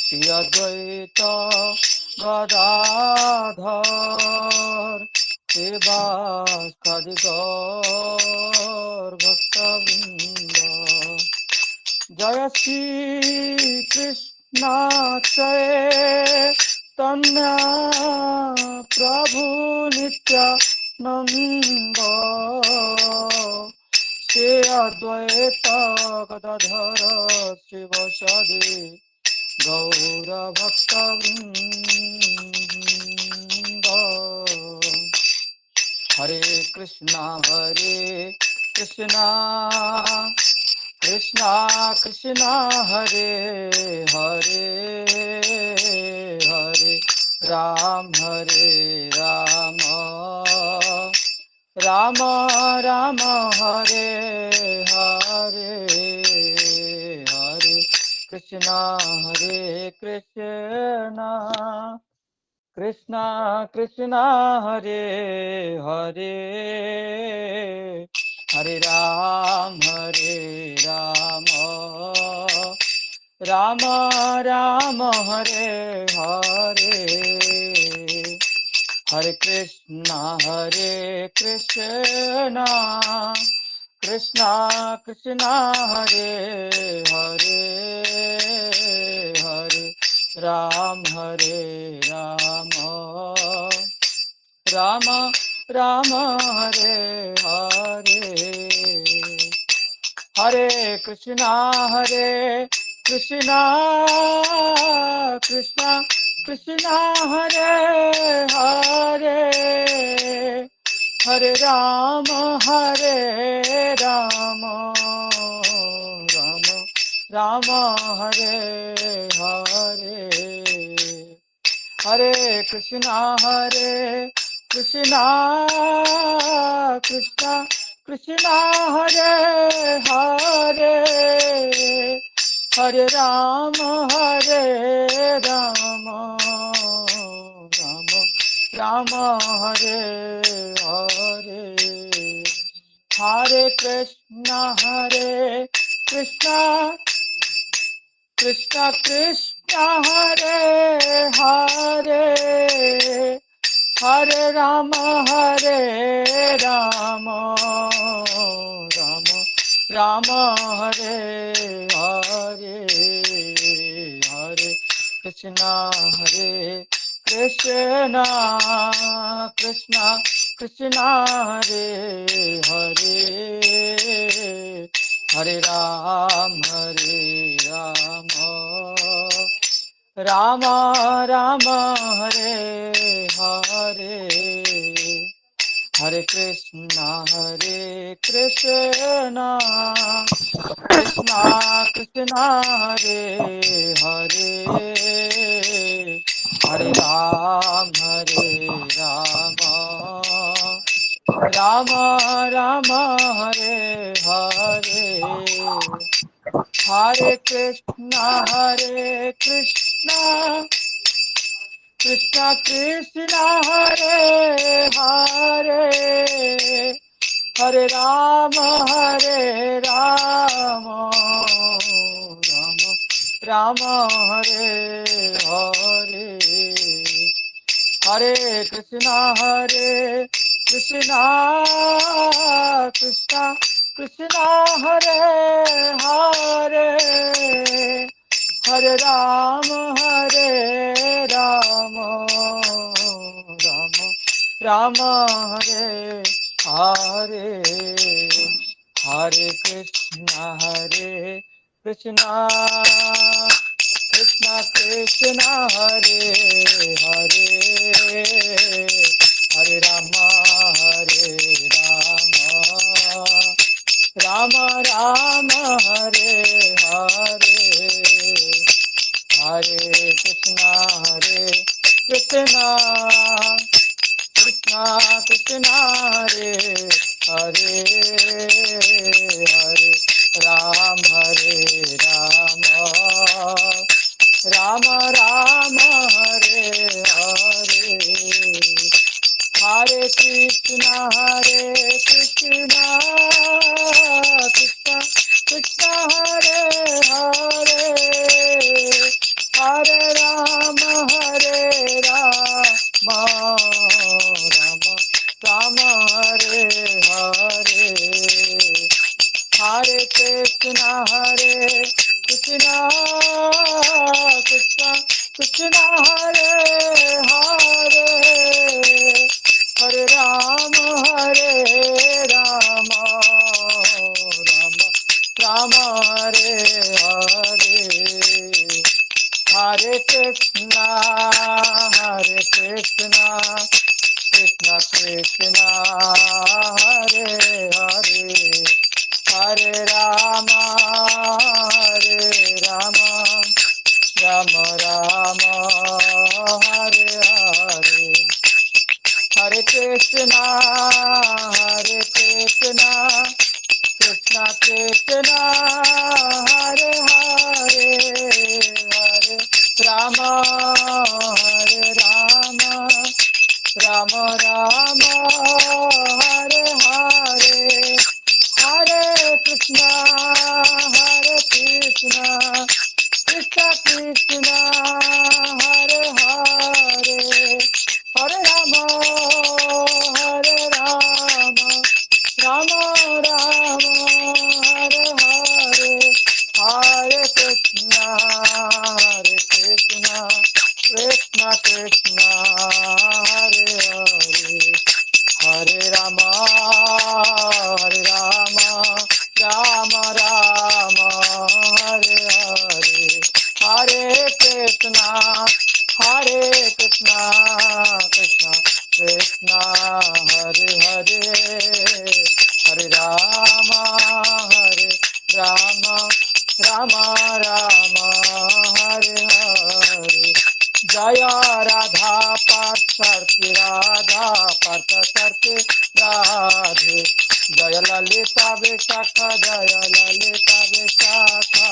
শ্রী অদ্বৈত গদাধর শিবাসাদি গৌর ভক্তবৃন্দ। জয় শ্রী কৃষ্ণ চৈতন্য প্রভু নিত্যানন্দ, শ্রী অদ্বৈত গদাধর শিবাসাদি গৌর ভক্তবৃন্দ। হরে কৃষ্ণ কৃষ্ণ কৃষ্ণ হরে হরে, হরে রাম রাম রাম হরে হরে, হরে কৃষ্ণ কৃষ্ণ কৃষ্ণ হরে হরে, হরে রাম রাম রাম হরে হরে, হরে কৃষ্ণ কৃষ্ণ কৃষ্ণ হরে হরে, হরে রাম রাম রাম হরে হরে, হরে কৃষ্ণ কৃষ্ণ কৃষ্ণ হরে হরে, হরে রাম রাম রাম হরে হরে, হরে কৃষ্ণ কৃষ্ণ কৃষ্ণ হরে হরে, হরে রাম রাম রাম হরে হরে, হরে কৃষ্ণ কৃষ্ণ কৃষ্ণ হরে হরে, হরে রাম রাম রাম হরে হরে, হরে কৃষ্ণ কৃষ্ণ কৃষ্ণ হরে হরে, হরে রাম রাম রাম হরে হরে, হরে কৃষ্ণ কৃষ্ণ কৃষ্ণ হরে হরে, হরে রাম রাম রাম হরে হরে, হরে কৃষ্ণ কৃষ্ণ কৃষ্ণ হরে হরে, হরে রাম রাম রাম হরে হরে, হরে কৃষ্ণ কৃষ্ণ কৃষ্ণ হরে হরে, হরে রাম রাম রাম হরে হরে, হরে কৃষ্ণ কৃষ্ণ কৃষ্ণ হরে হরে, হরে রাম রাম রাম হরে হরে, হরে কৃষ্ণ কৃষ্ণ কৃষ্ণ হরে হরে, হরে রাম রাম রাম হরে হরে, হরে কৃষ্ণ কৃষ্ণ কৃষ্ণ হরে হরে, হরে Krishna Hare Krishna Krishna Krishna Hare Hare Hare Rama Rama Rama Hare Hare Hare Krishna Krishna Krishna Hare Hare Hare Rama Rama Rama Hare Hare Hare Krishna Krishna Krishna Hare Hare Hare Rama Rama Rama Hare Hare Hare Krishna Krishna Krishna Hare Hare Hare Rama Rama Rama Hare Hare Hare Krishna Krishna Krishna Hare Hare Hare Rama Rama Rama Hare Hare Hare Krishna Krishna Krishna Hare Hare Hare Rama Rama Rama Hare Hare Jaya Radha Parth Radha Parth Radhe Jaya Lalita Vishakha Jaya Lalita Vishakha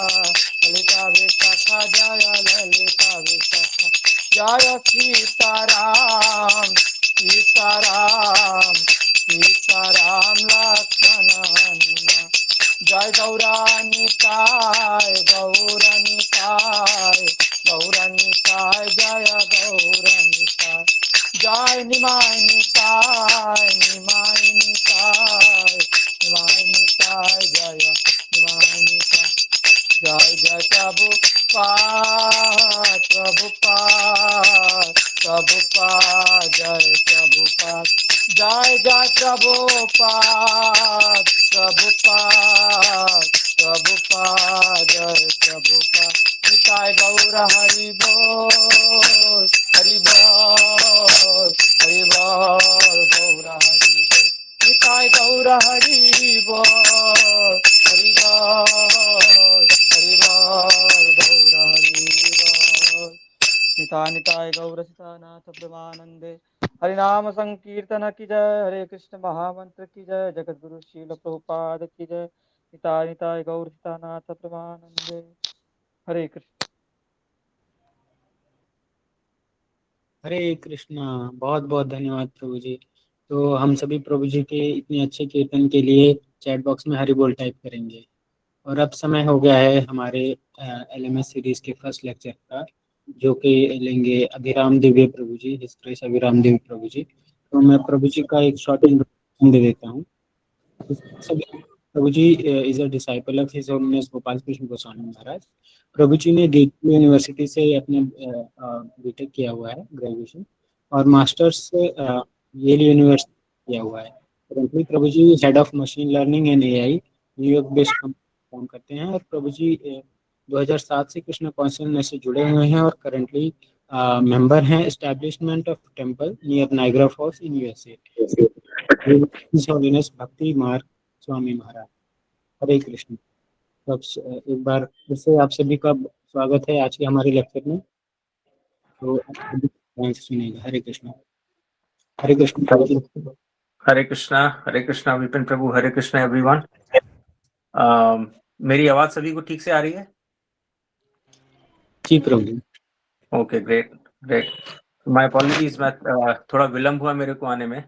Lalita Vishakha Jaya Lalita Vishakha Jaya Sitaram Sitaram Sitaram Lakshmana Jai Gauranitai Gauranitai Gauranitai Jaya Gauranitai Jai Nimai Nitai Nimai Nitai Nimai Nitai Jaya Nimai Nitai Jai Jai Prabhupada Jai Prabhupada Jai Jai Prabhupada Jai Prabhupada Nitai Gaura Hari Bol Hari Bol Hari Bol Gaura Hari Bol Nitai Gaura Hari Bol Hari Bol Hari Bol Gaura Hari Bol Nitai गौर नाथ ब्रह्मानंदे हरिनाम संकीर्तन की जय हरे कृष्ण महामंत्र की जय जगत गुरु शील प्रभुपाद की जय निताय गौर नाथ ब्रह्मानंदे हरे कृष्ण। हरे कृष्णा। बहुत बहुत धन्यवाद प्रभु जी। तो हम सभी प्रभु जी के इतने अच्छे कीर्तन के लिए चैट बॉक्स में हरि बोल टाइप करेंगे। और अब समय हो गया है हमारे LMS सीरीज के फर्स्ट लेक्चर का, जो कि लेंगे अभिराम दिव्य प्रभु जी, हिज ग्रेस अभिराम दिव्य प्रभु जी। तो मैं प्रभु जी का एक शॉर्ट इंट्रोडक्शन दे देता हूँ। सभी Prabhu ji is a disciple of his holiness Gopal Krishna Goswami Maharaj. प्रभु जी ने दिल्ली यूनिवर्सिटी से अपने बीटेक किया हुआ है, ग्रेजुएशन, और मास्टर्स येल यूनिवर्सिटी किया हुआ है। Currently Prabhu ji head of machine learning and AI New York based काम करते हैं। और प्रभु जी 2007 से कृष्ण कॉन्शियसनेस से जुड़े हुए हैं और करंटली मेंबर हैं establishment of temple near Niagara Falls in USA। His holiness Bhakti Marg Swami Maharaj. हरे कृष्ण। तो एक बार फिर से आप सभी का स्वागत है आज के हमारे लेक्चर में। तो आप सभी ध्यान से सुनिएगा। हरे कृष्ण। हरे कृष्ण प्रभु जी। हरे कृष्णा विपिन प्रभु। हरे कृष्णा एवरीवन। मेरी आवाज सभी को ठीक से आ रही है? जी प्रभु जी। Okay, great great. My apologies, मैं थोड़ा विलम्ब हुआ मेरे को आने में,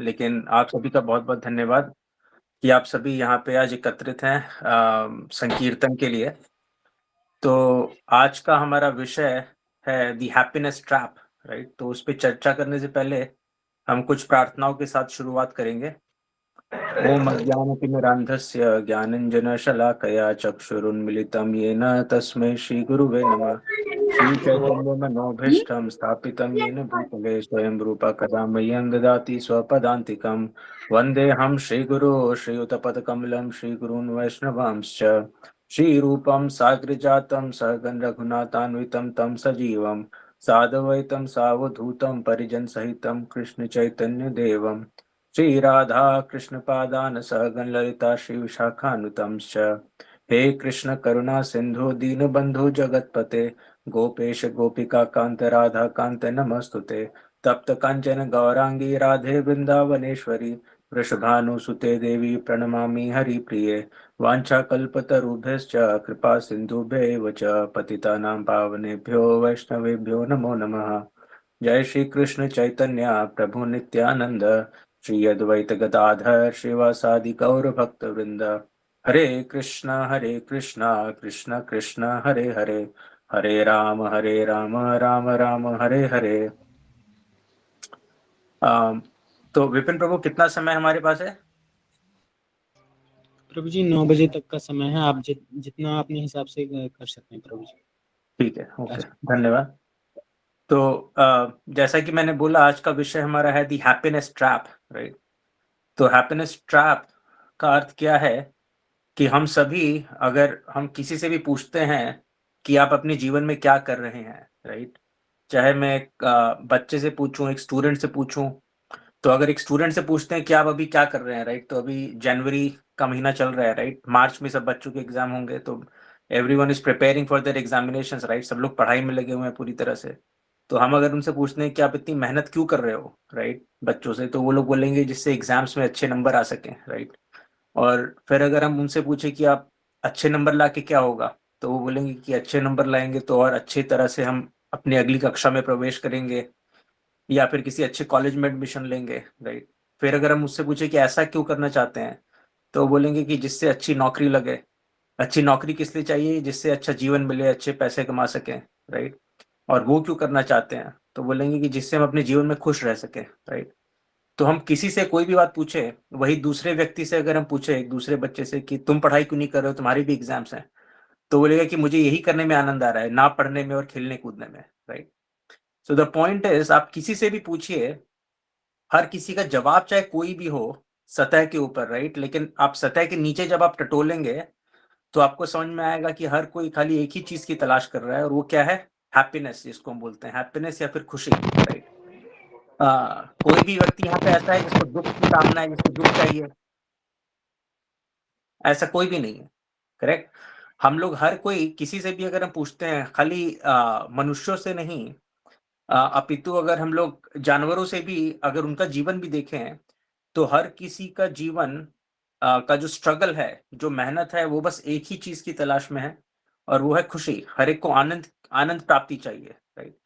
लेकिन आप सभी का बहुत बहुत धन्यवाद कि आप सभी यहाँ पे आज एकत्रित हैं संकीर्तन के लिए। तो आज का हमारा विषय है दी हैप्पीनेस ट्रैप, राइट। तो उस पर चर्चा करने से पहले हम कुछ प्रार्थनाओं के साथ शुरुआत करेंगे। ओम अज्ञानतिमिरान्धस्य ज्ञानञ्जनशलाकया चक्षुरुन्मिलितं येन तस्मै श्रीगुरुवे नमः। श्रीचैतन्यमनोभीष्टं स्थापितं येन भूतले स्वयं रूपा कदा मह्यं ददाति स्वपदान्तिकं। वन्देऽहं श्रीगुरो श्रीयुतपदकमलं श्रीगुरून् वैष्णवांश्च। श्रीरूपं साग्रजातं सहगण रघुनाथान्वितं तं सजीवं साद्वैतं सावधूतं परिजनसहितं कृष्णचैतन्यदेवं श्रीराधा कृष्णपादान् सहगण ललिता श्रीविशाखान्वितंश्च। हे कृष्ण करुणा सिंधु दीनबंधु जगतपते गोपेश गोपिका कांत राधा कांत नमस्तुते। तप्त कांचन गौरांगी राधे वृंदावनेश्वरी वृषभानुसुते देवी प्रणमामि हरिप्रिये। वाञ्छाकल्पतरुभ्यश्च कृपा सिन्धुभ्यैव च पतितानां पावनेभ्यो वैष्णवेभ्यो नमो नमः। जय श्री कृष्ण चैतन्य प्रभु नित्यानंद श्री अद्वैत गदाधर श्रीवासादि गौर भक्त वृंद। हरे कृष्णा कृष्ण कृष्ण हरे हरे हरे राम राम राम हरे हरे। तो विपिन प्रभु कितना समय हमारे पास है? प्रभु जी 9 बजे तक का समय है, आप जितना अपने हिसाब से कर सकते हैं प्रभु जी। ठीक है, ओके, धन्यवाद। तो जैसा कि मैंने बोला, आज का विषय हमारा है दी हैप्पीनेस ट्रैप, राइट। तो हैप्पीनेस ट्रैप का अर्थ क्या है कि हम सभी, अगर हम किसी से भी पूछते हैं कि आप अपने जीवन में क्या कर रहे हैं, राइट, चाहे मैं एक बच्चे से पूछूं, एक स्टूडेंट से पूछूं, तो अगर एक स्टूडेंट से पूछते हैं कि आप अभी क्या कर रहे हैं, राइट, तो अभी जनवरी का महीना चल रहा है, राइट, मार्च में सब बच्चों के एग्जाम होंगे, तो everyone is preparing for their examinations, right, सब लोग पढ़ाई में लगे हुए हैं पूरी तरह से। तो हम अगर उनसे पूछते हैं कि आप इतनी मेहनत क्यों कर रहे हो, राइट, बच्चों से, तो वो लोग बोलेंगे जिससे एग्जाम्स में अच्छे नंबर आ सकें, राइट। और फिर अगर हम उनसे पूछे कि आप अच्छे नंबर ला के क्या होगा, तो वो बोलेंगे कि अच्छे नंबर लाएंगे तो और अच्छी तरह से हम अपनी अगली कक्षा में प्रवेश करेंगे या फिर किसी अच्छे कॉलेज में एडमिशन लेंगे, राइट। फिर अगर हम उससे पूछे कि ऐसा क्यों करना चाहते हैं, तो वो बोलेंगे कि जिससे अच्छी नौकरी लगे। अच्छी नौकरी किस लिए चाहिए? जिससे अच्छा जीवन मिले, अच्छे पैसे कमा सकें, राइट। और वो क्यों करना चाहते हैं? तो बोलेंगे कि जिससे हम अपने जीवन में खुश रह सकें, राइट। तो हम किसी से कोई भी बात पूछे, वही दूसरे व्यक्ति से अगर हम पूछे, एक दूसरे बच्चे से कि तुम पढ़ाई क्यों नहीं कर रहे हो, तुम्हारी भी एग्जाम्स हैं, तो बोलेगा कि मुझे यही करने में आनंद आ रहा है, ना पढ़ने में और खेलने कूदने में, right. So the point is, आप किसी से भी पूछिए, हर किसी का जवाब चाहे कोई भी हो सतह के ऊपर, राइट, लेकिन आप सतह के नीचे जब आप टटोलेंगे तो आपको समझ में आएगा कि हर कोई खाली एक ही चीज की तलाश कर रहा है, और वो क्या है? हैप्पीनेस, जिसको हम बोलते हैं हैप्पीनेस या फिर खुशी, राइट। कोई भी व्यक्ति यहाँ पे ऐसा है जिसको दुख की कामना है, जिसको दुख चाहिए? ऐसा कोई भी नहीं है, करेक्ट। हम लोग हर कोई किसी से भी अगर हम पूछते हैं, खाली मनुष्यों से नहीं, अपितु अगर हम लोग जानवरों से भी अगर उनका जीवन भी देखें, तो हर किसी का जीवन का जो स्ट्रगल है, जो मेहनत है, वो बस एक ही चीज की तलाश में है, और वो है खुशी। हर एक को आनंद आनंद प्राप्ति चाहिए, राइट।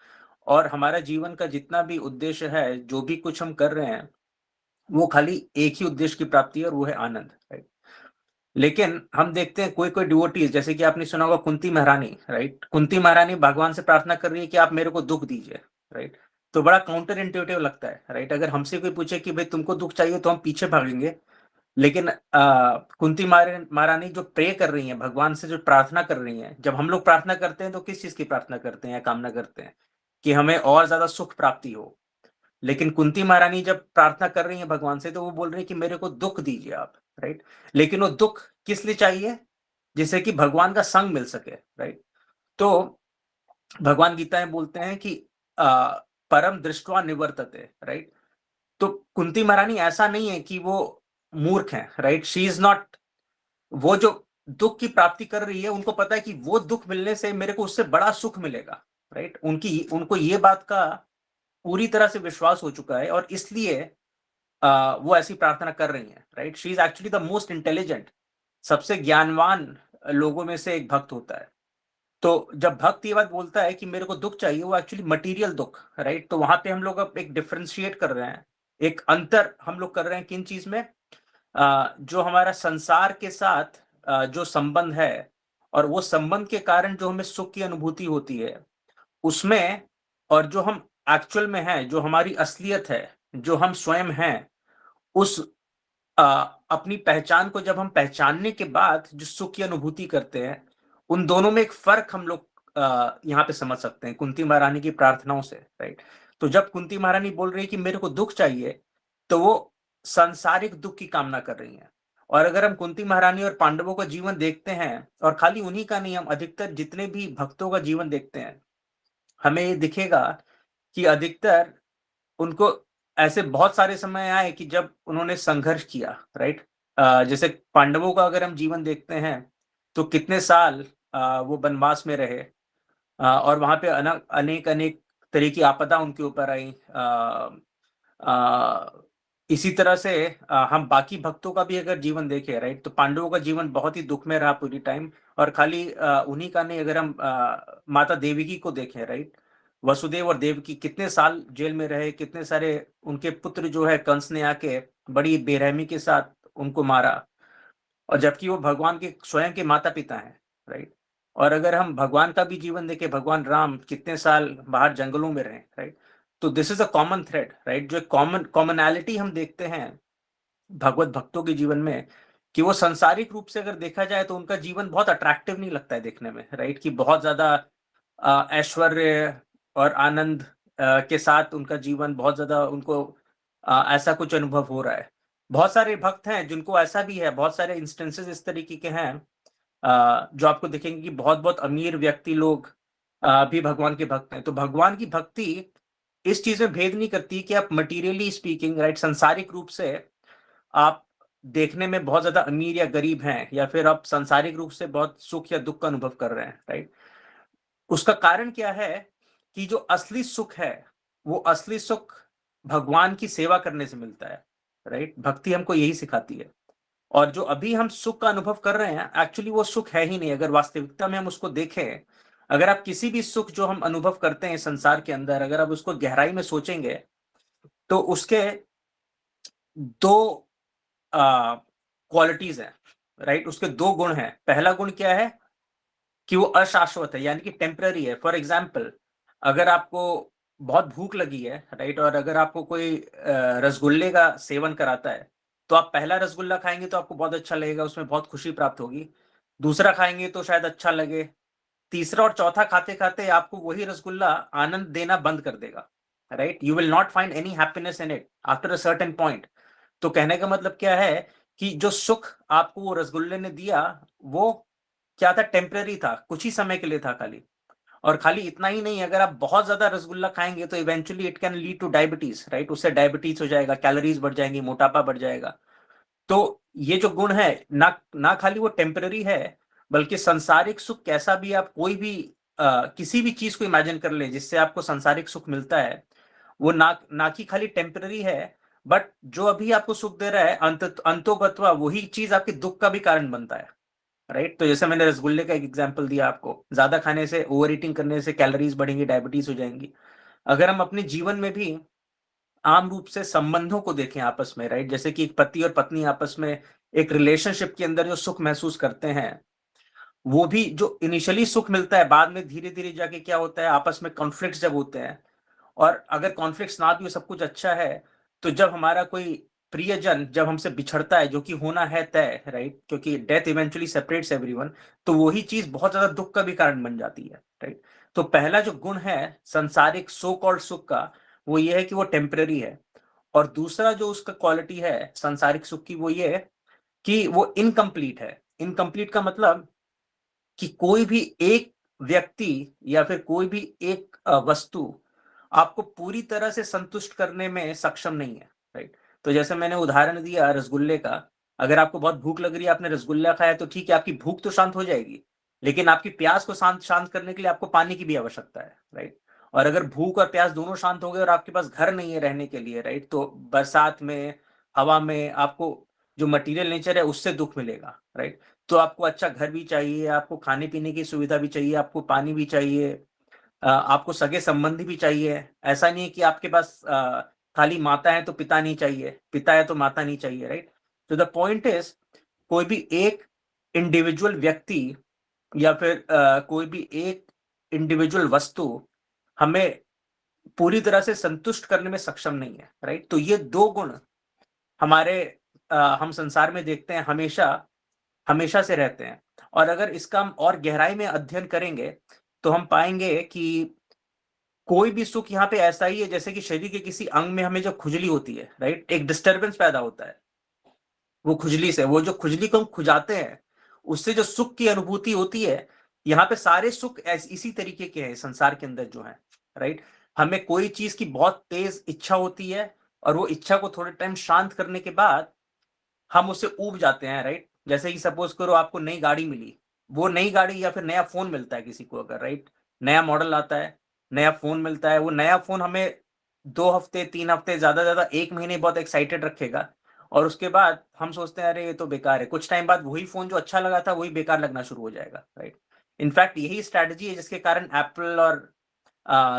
और हमारा जीवन का जितना भी उद्देश्य है, जो भी कुछ हम कर रहे हैं, वो खाली एक ही उद्देश्य की प्राप्ति है, और वो है आनंद, राइट। लेकिन हम देखते हैं कोई-कोई डिवोटीज, जैसे कि आपने सुना होगा कुंती महारानी, राइट? कुंती महारानी भगवान से प्रार्थना कर रही है कि आप मेरे को दुःख दीजिए, राइट? तो बड़ा काउंटर इंट्यूटिव लगता है, राइट? अगर हमसे कोई पूछे कि भाई तुमको दुःख चाहिए, तो हम पीछे भागेंगे। लेकिन कुंती महारानी जो प्रे कर रही हैं, भगवान से जो प्रार्थना कर रही हैं, जब हम लोग प्रार्थना करते हैं तो किस चीज़ की प्रार्थना करते हैं या कामना करते हैं? कि हमें और ज़्यादा सुख प्राप्ति हो। लेकिन कुंती महारानी जब प्रार्थना कर रही हैं भगवान से, तो वो बोल रही है कि मेरे को दुःख दीजिए आप, राइट? लेकिन वो दुःख किस लिए चाहिए? जिससे कि भगवान का संग मिल सके, राइट? तो भगवान गीता में बोलते हैं कि परम दृष्ट्वा निवर्तते, राइट? तो कुंती महारानी ऐसा नहीं है कि वो मूर्ख हैं, राइट? शी इज नॉट, वो जो दुःख की प्राप्ति कर रही है, उनको पता है कि वो दुःख मिलने से मेरे को उससे बड़ा सुख मिलेगा, राइट? उनको ये बात का पूरी तरह से विश्वास हो चुका है, और इसलिए वो ऐसी प्रार्थना कर रही हैं, right? She is actually the most intelligent, सबसे ज्ञानवान लोगों में से एक भक्त होता है। तो जब भक्त ये बात बोलता है कि मेरे को दुःख चाहिए, वो एक्चुअली मटेरियल दुःख, राइट? तो वहां पे हम लोग अब एक डिफरेंशिएट कर रहे हैं, एक अंतर हम लोग कर रहे हैं किन चीज में? जो हमारा संसार के साथ जो संबंध है, और वो संबंध के कारण जो हमें सुख की अनुभूति होती है, उसमें, और जो हम एक्चुअल में हैं, जो हमारी असलियत है, जो हम स्वयं हैं, उस अपनी पहचान को जब हम पहचानने के बाद जो सुख की अनुभूति करते हैं, उन दोनों में एक फ़र्क हम लोग यहाँ पे समझ सकते हैं कुंती महारानी की प्रार्थनाओं से, राइट? तो जब कुंती महारानी बोल रही है कि मेरे को दुःख चाहिए, तो वो सांसारिक दुःख की कामना कर रही हैं। और अगर हम कुंती महारानी और पांडवों का जीवन देखते हैं, और खाली उन्हीं का नहीं, हम अधिकतर जितने भी भक्तों का जीवन देखते हैं, हमें ये दिखेगा कि अधिकतर उनको ऐसे बहुत सारे समय आए कि जब उन्होंने संघर्ष किया, राइट? जैसे पांडवों का अगर हम जीवन देखते हैं, तो कितने साल वो वनवास में रहे, और वहाँ पे अनेक-अनेक तरह की आपदा उनके ऊपर आई। इसी तरह से हम बाकी भक्तों का भी अगर जीवन देखें, राइट, तो पांडवों का जीवन बहुत ही दुख में रहा पूरी टाइम। और खाली उन्हीं का नहीं, अगर हम माता देवकी को देखें, राइट, वसुदेव और देवकी कितने साल जेल में रहे, कितने सारे उनके पुत्र जो है कंस ने आके बड़ी बेरहमी के साथ उनको मारा, और जबकि वो भगवान के स्वयं के माता पिता हैं, राइट? और अगर हम भगवान का भी जीवन देखें, भगवान राम कितने साल बाहर जंगलों में रहे, राइट? तो this is a common thread, right? जो कॉमनैलिटी हम देखते हैं भगवत भक्तों के जीवन में, कि वो सांसारिक रूप से अगर देखा जाए तो उनका जीवन बहुत अट्रैक्टिव नहीं लगता है देखने में, राइट? कि बहुत ज्यादा ऐश्वर्य और आनंद के साथ उनका जीवन, बहुत ज्यादा उनको ऐसा कुछ अनुभव हो रहा है। बहुत सारे भक्त हैं जिनको ऐसा भी है, बहुत सारे इंस्टेंसेस इस तरीके के हैं जो आपको दिखेंगे कि बहुत-बहुत अमीर व्यक्ति लोग भी भगवान के भक्त हैं। तो भगवान की भक्ति इस चीज़ में भेद नहीं करती कि आप मटेरियली स्पीकिंग, राइट, सांसारिक रूप से आप देखने में बहुत ज़्यादा अमीर या गरीब हैं, या फिर आप सांसारिक रूप से बहुत सुख या दुःख का अनुभव कर रहे हैं, राइट? उसका कारण क्या है कि जो असली सुख है, वो असली सुख भगवान की सेवा करने से मिलता है, राइट? भक्ति हमको यही सिखाती है। और जो अभी हम सुख का अनुभव कर रहे हैं, एक्चुअली वो सुख है ही नहीं। अगर वास्तविकता में हम उसको देखें, अगर आप किसी भी सुख जो हम अनुभव करते हैं संसार के अंदर, अगर आप उसको गहराई में सोचेंगे, तो उसके 2 क्वालिटीज़ हैं, राइट? उसके 2 गुण हैं। पहला गुण क्या है कि वो अशाश्वत है, यानी कि टेम्पररी है। फॉर एग्ज़ाम्पल, अगर आपको बहुत भूख लगी है, राइट, और अगर आपको कोई रसगुल्ले का सेवन कराता है, तो आप पहला रसगुल्ला खाएँगे तो आपको बहुत अच्छा लगेगा, उसमें बहुत खुशी प्राप्त होगी। दूसरा खाएँगे तो शायद अच्छा लगे, तीसरा और चौथा खाते-खाते आपको वही रसगुल्ला आनंद देना बंद कर देगा, right? You will not find any happiness in it after a certain point. तो कहने का मतलब क्या है कि जो सुख आपको वो रसगुल्ले ने दिया, वो क्या था, टेम्परेरी था, कुछ ही समय के लिए था खाली। और खाली इतना ही नहीं, अगर आप बहुत ज़्यादा रसगुल्ला खाएँगे तो eventually it can lead two diabetes, right? उससे डायबिटीज़ हो जाएगा, कैलोरीज़ बढ़ जाएँगी, मोटापा बढ़ जाएगा। तो ये जो गुण है, ना ना खाली वो टेम्परेरी है, बल्कि सांसारिक सुख कैसा भी, आप कोई भी किसी भी चीज़ को इमेजिन कर लें जिससे आपको सांसारिक सुख मिलता है, वो ना ना कि खाली टेम्परेरी है, बट जो अभी आपको सुख दे रहा है, अंतोगत्वा वही चीज़ आपके दुःख का भी कारण बनता है, राइट? तो जैसे मैंने रसगुल्ले का एक एग्ज़ाम्पल दिया आपको, ज़्यादा खाने से, ओवर ईटिंग करने से कैलोरीज़ बढ़ेंगी, डायबिटीज़ हो जाएँगी। अगर हम अपने जीवन में भी आम रूप से संबंधों को देखें आपस में, राइट? जैसे कि एक पति और पत्नी आपस में एक रिलेशनशिप के अंदर जो सुख महसूस करते हैं, वो भी जो इनिशियली सुख मिलता है, बाद में धीरे-धीरे जाके क्या होता है, आपस में कॉन्फ्लिक्ट्स जब होते हैं, और अगर कॉन्फ्लिक्ट्स ना भी हो, सब कुछ अच्छा है, तो जब हमारा कोई प्रियजन जब हमसे बिछड़ता है, जो कि होना है तय, राइट? क्योंकि डेथ इवेंचुअली सेपरेट्स एवरीवन, तो वही चीज़ बहुत ज़्यादा दुःख का भी कारण बन जाती है, राइट? तो पहला जो गुण है सांसारिक सो कॉल्ड सुख का, वो ये है कि वो टेम्परेरी है। और दूसरा जो उसका क्वालिटी है सांसारिक सुख की, वो ये है कि वो इनकम्प्लीट है। इनकम्प्लीट का मतलब कि कोई भी एक व्यक्ति या फिर कोई भी एक वस्तु आपको पूरी तरह से संतुष्ट करने में सक्षम नहीं है, राइट? तो जैसे मैंने उदाहरण दिया रसगुल्ले का, अगर आपको बहुत भूख लग रही है, आपने रसगुल्ला खाया, तो ठीक है, आपकी भूख तो शांत हो जाएगी, लेकिन आपकी प्यास को शांत शांत करने के लिए आपको पानी की भी आवश्यकता है, राइट? और अगर भूख और प्यास दोनों शांत हो गए और आपके पास घर नहीं है रहने के लिए, राइट, तो बरसात में, हवा में आपको जो मटेरियल नेचर है उससे दुःख मिलेगा, राइट? तो आपको अच्छा घर भी चाहिए, आपको खाने-पीने की सुविधा भी चाहिए, आपको पानी भी चाहिए, आपको सगे-संबंधी भी चाहिए। ऐसा नहीं है कि आपके पास खाली माता है तो पिता नहीं चाहिए, पिता है तो माता नहीं चाहिए, राइट? तो द पॉइंट इज़, कोई भी एक इंडिविजुअल व्यक्ति या फिर कोई भी एक इंडिविजुअल वस्तु हमें पूरी तरह से संतुष्ट करने में सक्षम नहीं है, राइट? तो ये 2 गुण हमारे हम संसार में देखते हैं हमेशा से रहते हैं। और अगर इसका हम और गहराई में अध्ययन करेंगे तो हम पाएंगे कि कोई भी सुख यहाँ पे ऐसा ही है जैसे कि शरीर के किसी अंग में हमें जब खुजली होती है, राइट, एक डिस्टर्बेंस पैदा होता है, वो खुजली से, वो जो खुजली को हम खुजाते हैं उससे जो सुख की अनुभूति होती है, यहाँ पे सारे सुख इसी तरीके के हैं संसार के अंदर जो है, राइट। हमें कोई चीज की बहुत तेज इच्छा होती है और वो इच्छा को थोड़े टाइम शांत करने के बाद हम उससे ऊब जाते हैं, राइट। जैसे कि सपोज करो आपको नई गाड़ी मिली, वो नई गाड़ी या फिर नया फोन मिलता है किसी को अगर, राइट, नया मॉडल आता है, नया फोन मिलता है, वो नया फोन हमें 2 हफ्ते 3 हफ्ते ज्यादा 1 महीने बहुत एक्साइटेड रखेगा और उसके बाद हम सोचते हैं अरे ये तो बेकार है, कुछ टाइम बाद वही फोन जो अच्छा लगा था वही बेकार लगना शुरू हो जाएगा, राइट। इनफैक्ट यही स्ट्रैटेजी है जिसके कारण एप्पल और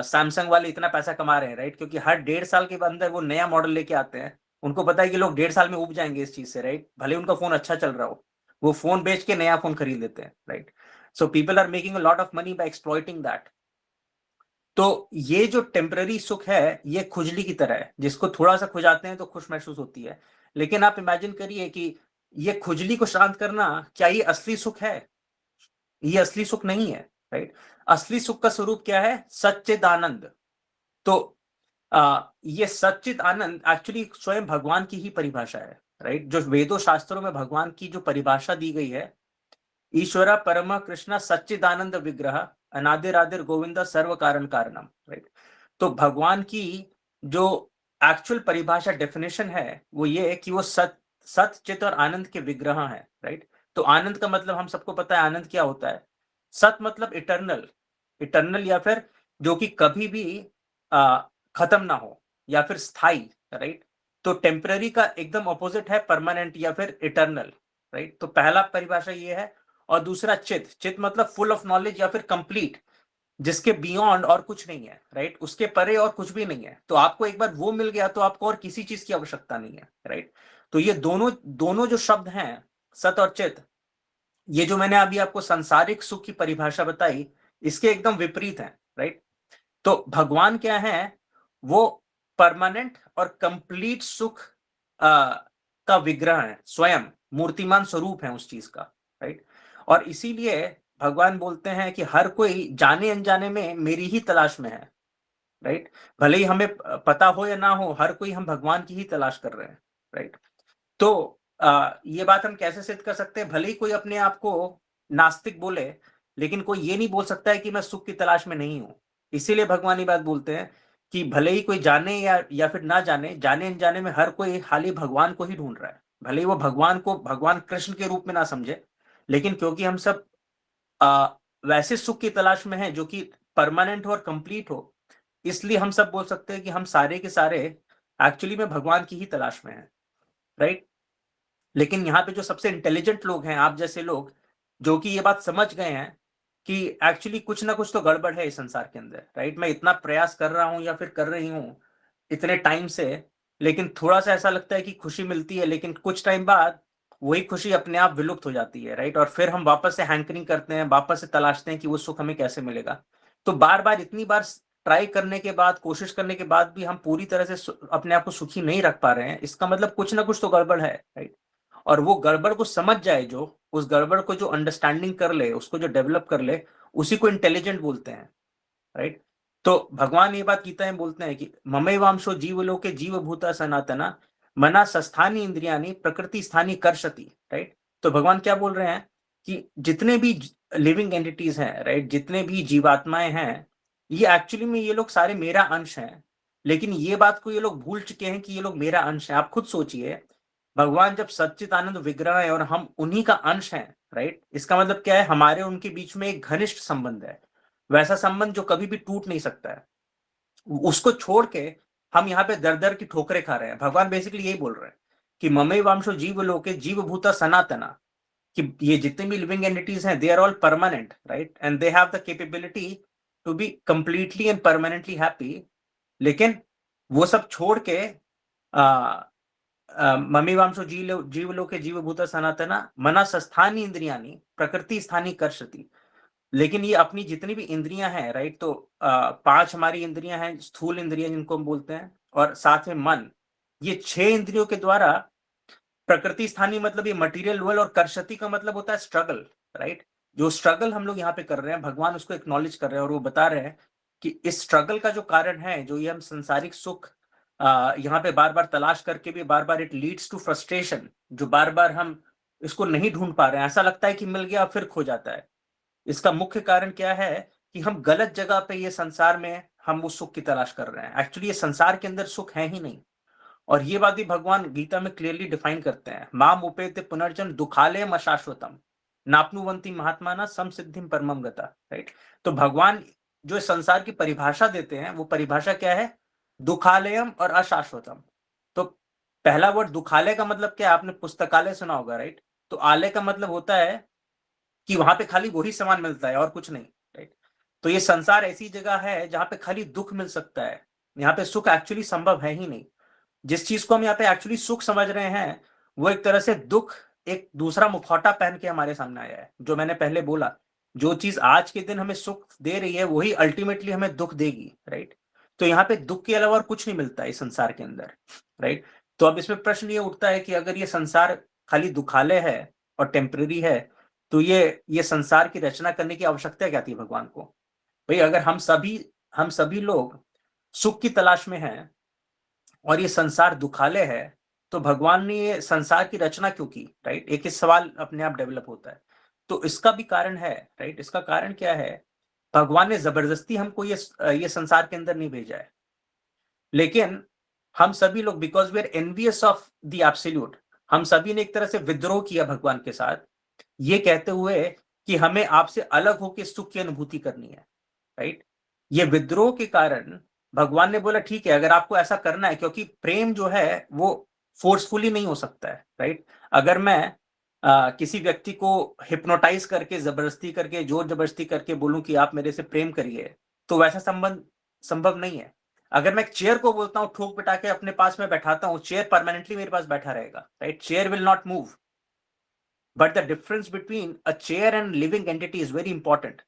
सैमसंग वाले इतना पैसा कमा रहे हैं, राइट, क्योंकि हर 1.5 साल के अंदर वो नया मॉडल लेके आते हैं। उनको पता है कि लोग 1.5 साल में उब जाएंगे इस चीज से, राइट, भले उनका फोन अच्छा चल रहा हो, वो फोन बेच के नया फोन खरीद लेते हैं, right. So people are making a lot of money by exploiting that. तो ये जो टेम्पररी सुख है ये खुजली की तरह है, जिसको थोड़ा सा खुजाते हैं तो खुश महसूस होती है, लेकिन आप इमेजिन करिए कि ये खुजली को शांत करना, क्या ये असली सुख है? ये असली सुख नहीं है, राइट। असली सुख का स्वरूप क्या है? सच्चिद आनंद। तो ये सच्चित आनंद एक्चुअली स्वयं भगवान की ही परिभाषा है, राइट। जो वेदों शास्त्रों में भगवान की जो परिभाषा दी गई है, ईश्वरा परम कृष्ण सच्चिदानंद विग्रह अनादिरादिर गोविंद सर्व कारण कारणम, राइट। तो भगवान की जो एक्चुअल परिभाषा डेफिनेशन है वो ये है कि वो सत चित और आनंद के विग्रह है, राइट। तो आनंद का मतलब हम सबको पता है आनंद क्या होता है। सत मतलब इटर्नल, इटर्नल या फिर जो कि कभी भी खत्म ना हो या फिर स्थाई, राइट। तो टेम्पररी का एकदम ऑपोजिट है परमानेंट या फिर इटर्नल, राइट। तो पहला परिभाषा ये है। और दूसरा चित, चित मतलब फुल ऑफ नॉलेज या फिर कंप्लीट, जिसके बियॉन्ड और कुछ नहीं है, राइट, उसके परे और कुछ भी नहीं है। तो आपको एक बार वो मिल गया तो आपको और किसी चीज की आवश्यकता नहीं है, राइट। तो ये दोनों दोनों जो शब्द हैं सत और चित, ये जो मैंने अभी आपको सांसारिक सुख की परिभाषा बताई इसके एकदम विपरीत है, राइट। तो भगवान क्या है? वो परमानेंट और कंप्लीट सुख का विग्रह है, स्वयं मूर्तिमान स्वरूप है उस चीज का, राइट। और इसीलिए भगवान बोलते हैं कि हर कोई जाने अनजाने में मेरी ही तलाश में है, राइट। भले ही हमें पता हो या ना हो, हर कोई हम भगवान की ही तलाश कर रहे हैं, राइट। तो ये बात हम कैसे सिद्ध कर सकते हैं? भले ही कोई अपने आप को नास्तिक बोले, लेकिन कोई ये नहीं बोल सकता है कि मैं सुख की तलाश में नहीं हूं। इसीलिए भगवान ये बात बोलते हैं कि भले ही कोई जाने या फिर ना जाने, जाने अनजाने में हर कोई खाली भगवान को ही ढूंढ रहा है। भले ही वो भगवान को भगवान कृष्ण के रूप में ना समझे, लेकिन क्योंकि हम सब वैसे सुख की तलाश में हैं जो कि परमानेंट हो और कंप्लीट हो, इसलिए हम सब बोल सकते हैं कि हम सारे के सारे एक्चुअली में भगवान की ही तलाश में हैं, राइट। लेकिन यहाँ पे जो सबसे इंटेलिजेंट लोग हैं, आप जैसे लोग, जो कि ये बात समझ गए हैं कि एक्चुअली कुछ ना कुछ तो गड़बड़ है इस संसार के अंदर, राइट। मैं इतना प्रयास कर रहा हूं या फिर कर रही हूं इतने टाइम से, लेकिन थोड़ा सा ऐसा लगता है कि खुशी मिलती है, लेकिन कुछ टाइम बाद वही खुशी अपने आप विलुप्त हो जाती है, राइट। और फिर हम वापस से हैंकरिंग करते हैं, वापस से तलाशते हैं कि वो सुख हमें कैसे मिलेगा। तो बार बार इतनी बार ट्राई करने के बाद, कोशिश करने के बाद भी हम पूरी तरह से अपने आप को सुखी नहीं रख पा रहे हैं, इसका मतलब कुछ ना कुछ तो गड़बड़ है, राइट। और वो गड़बड़ को समझ जाए, जो उस गड़बड़ को जो अंडरस्टैंडिंग कर ले, उसको जो डेवलप कर ले, उसी को इंटेलिजेंट बोलते हैं, राइट। तो भगवान ये बात गीता में बोलते हैं कि ममैवांशो जीवलोके जीवभूता सनातना मना सस्थानी इंद्रियानी प्रकृति स्थानी कर्षति, राइट। तो भगवान क्या बोल रहे हैं कि जितने भी लिविंग एंटिटीज हैं, राइट, जितने भी जीवात्माएं हैं, ये एक्चुअली में ये लोग सारे मेरा अंश हैं। लेकिन ये बात को ये लोग भूल चुके हैं कि ये लोग मेरा अंश है। आप खुद सोचिए, भगवान जब सच्चिदानंद विग्रह है और हम उन्हीं का अंश हैं, राइट, इसका मतलब क्या है? हमारे उनके बीच में एक घनिष्ठ संबंध है, वैसा संबंध जो कभी भी टूट नहीं सकता है। उसको छोड़ के हम यहाँ पे दर दर की ठोकरें खा रहे हैं। भगवान बेसिकली यही बोल रहे हैं कि ममे वांशो जीव लोके जीव भूता सनातना, कि ये जितने भी लिविंग एंटिटीज हैं, they are all permanent, right, and they have the capability to be completely and permanently happy. लेकिन वो सब छोड़ के ममी वांशो जीव लोके जीव भूता सनातना मना सस्थानी इंद्रियानी प्रकृति स्थानी कर्षति। लेकिन ये अपनी जितनी भी इंद्रियां हैं, राइट, तो 5 हमारी इंद्रियां हैं, स्थूल इंद्रियां जिनको हम बोलते हैं, और साथ में मन, ये 6 इंद्रियों के द्वारा प्रकृति स्थानीय मतलब ये मटेरियल वर्ल्ड, और कर्षति का मतलब होता है स्ट्रगल, राइट। जो स्ट्रगल हम लोग यहाँ पे कर रहे हैं, भगवान उसको एक्नॉलेज कर रहे हैं और वो बता रहे हैं कि इस स्ट्रगल का जो कारण है, जो ये हम सांसारिक सुख यहाँ पे बार बार तलाश करके भी बार बार इट लीड्स टू फ्रस्ट्रेशन, जो बार बार हम इसको नहीं ढूंढ पा रहे हैं, ऐसा लगता है कि मिल गया फिर खो जाता है। इसका मुख्य कारण क्या है कि हम गलत जगह पे ये संसार में हम उस सुख की तलाश कर रहे हैं। एक्चुअली ये संसार के अंदर सुख है ही नहीं, और ये बात भी भगवान गीता में क्लियरली डिफाइन करते हैं। माम उपेत्य पुनर्जन्म दुखालयम अशाश्वतम नाप्नुवन्ति महात्माना समसिद्धिम परमम गता, राइट। तो भगवान जो संसार की परिभाषा देते हैं, वो परिभाषा क्या है? दुखालयम और अशाश्वतम। तो पहला वर्ड दुखालय का मतलब क्या है? आपने पुस्तकालय सुना होगा, राइट। तो आलय का मतलब होता है कि वहां पे खाली वही सामान मिलता है और कुछ नहीं, राइट। तो ये संसार ऐसी जगह है जहां पे खाली दुख मिल सकता है, यहाँ पे सुख एक्चुअली संभव है ही नहीं। जिस चीज को हम यहाँ पे एक्चुअली सुख समझ रहे हैं, वो एक तरह से दुख एक दूसरा मुखौटा पहन के हमारे सामने आया है। जो मैंने पहले बोला, जो चीज आज के दिन हमें सुख दे रही है, वही अल्टीमेटली हमें दुख देगी, राइट। तो यहाँ पे दुख के अलावा और कुछ नहीं मिलता है इस संसार के अंदर, राइट। तो अब इसमें प्रश्न ये उठता है कि अगर ये संसार खाली दुखालय है और टेम्पररी है, तो ये संसार की रचना करने की आवश्यकता क्या थी भगवान को? भाई, अगर हम सभी लोग सुख की तलाश में हैं और ये संसार दुखालय है, तो भगवान ने ये संसार की रचना क्यों की, राइट। एक सवाल अपने आप डेवलप होता है। तो इसका भी कारण है, राइट। इसका कारण क्या है? भगवान ने जबरदस्ती हमको ये संसार के अंदर नहीं भेजा है, लेकिन हम सभी लोग, because we are envious of the absolute, हम सभी ने एक तरह से विद्रोह किया भगवान के साथ, ये कहते हुए कि हमें आपसे अलग होकर सुख की अनुभूति करनी है, राइट। ये विद्रोह के कारण भगवान ने बोला ठीक है, अगर आपको ऐसा करना है, क्योंकि प्रेम जो है वो फोर्सफुली नहीं हो सकता है, राइट। अगर मैं किसी व्यक्ति को हिप्नोटाइज करके, जबरदस्ती करके, जोर जबरदस्ती करके बोलूं कि आप मेरे से प्रेम करिए, तो वैसा संबंध संभव नहीं है। अगर मैं एक चेयर को बोलता हूँ, ठोक पिटा के अपने पास में बैठाता हूँ, चेयर परमानेंटली मेरे पास बैठा रहेगा, right. Chair will not move, but the difference between a chair and living entity is very important.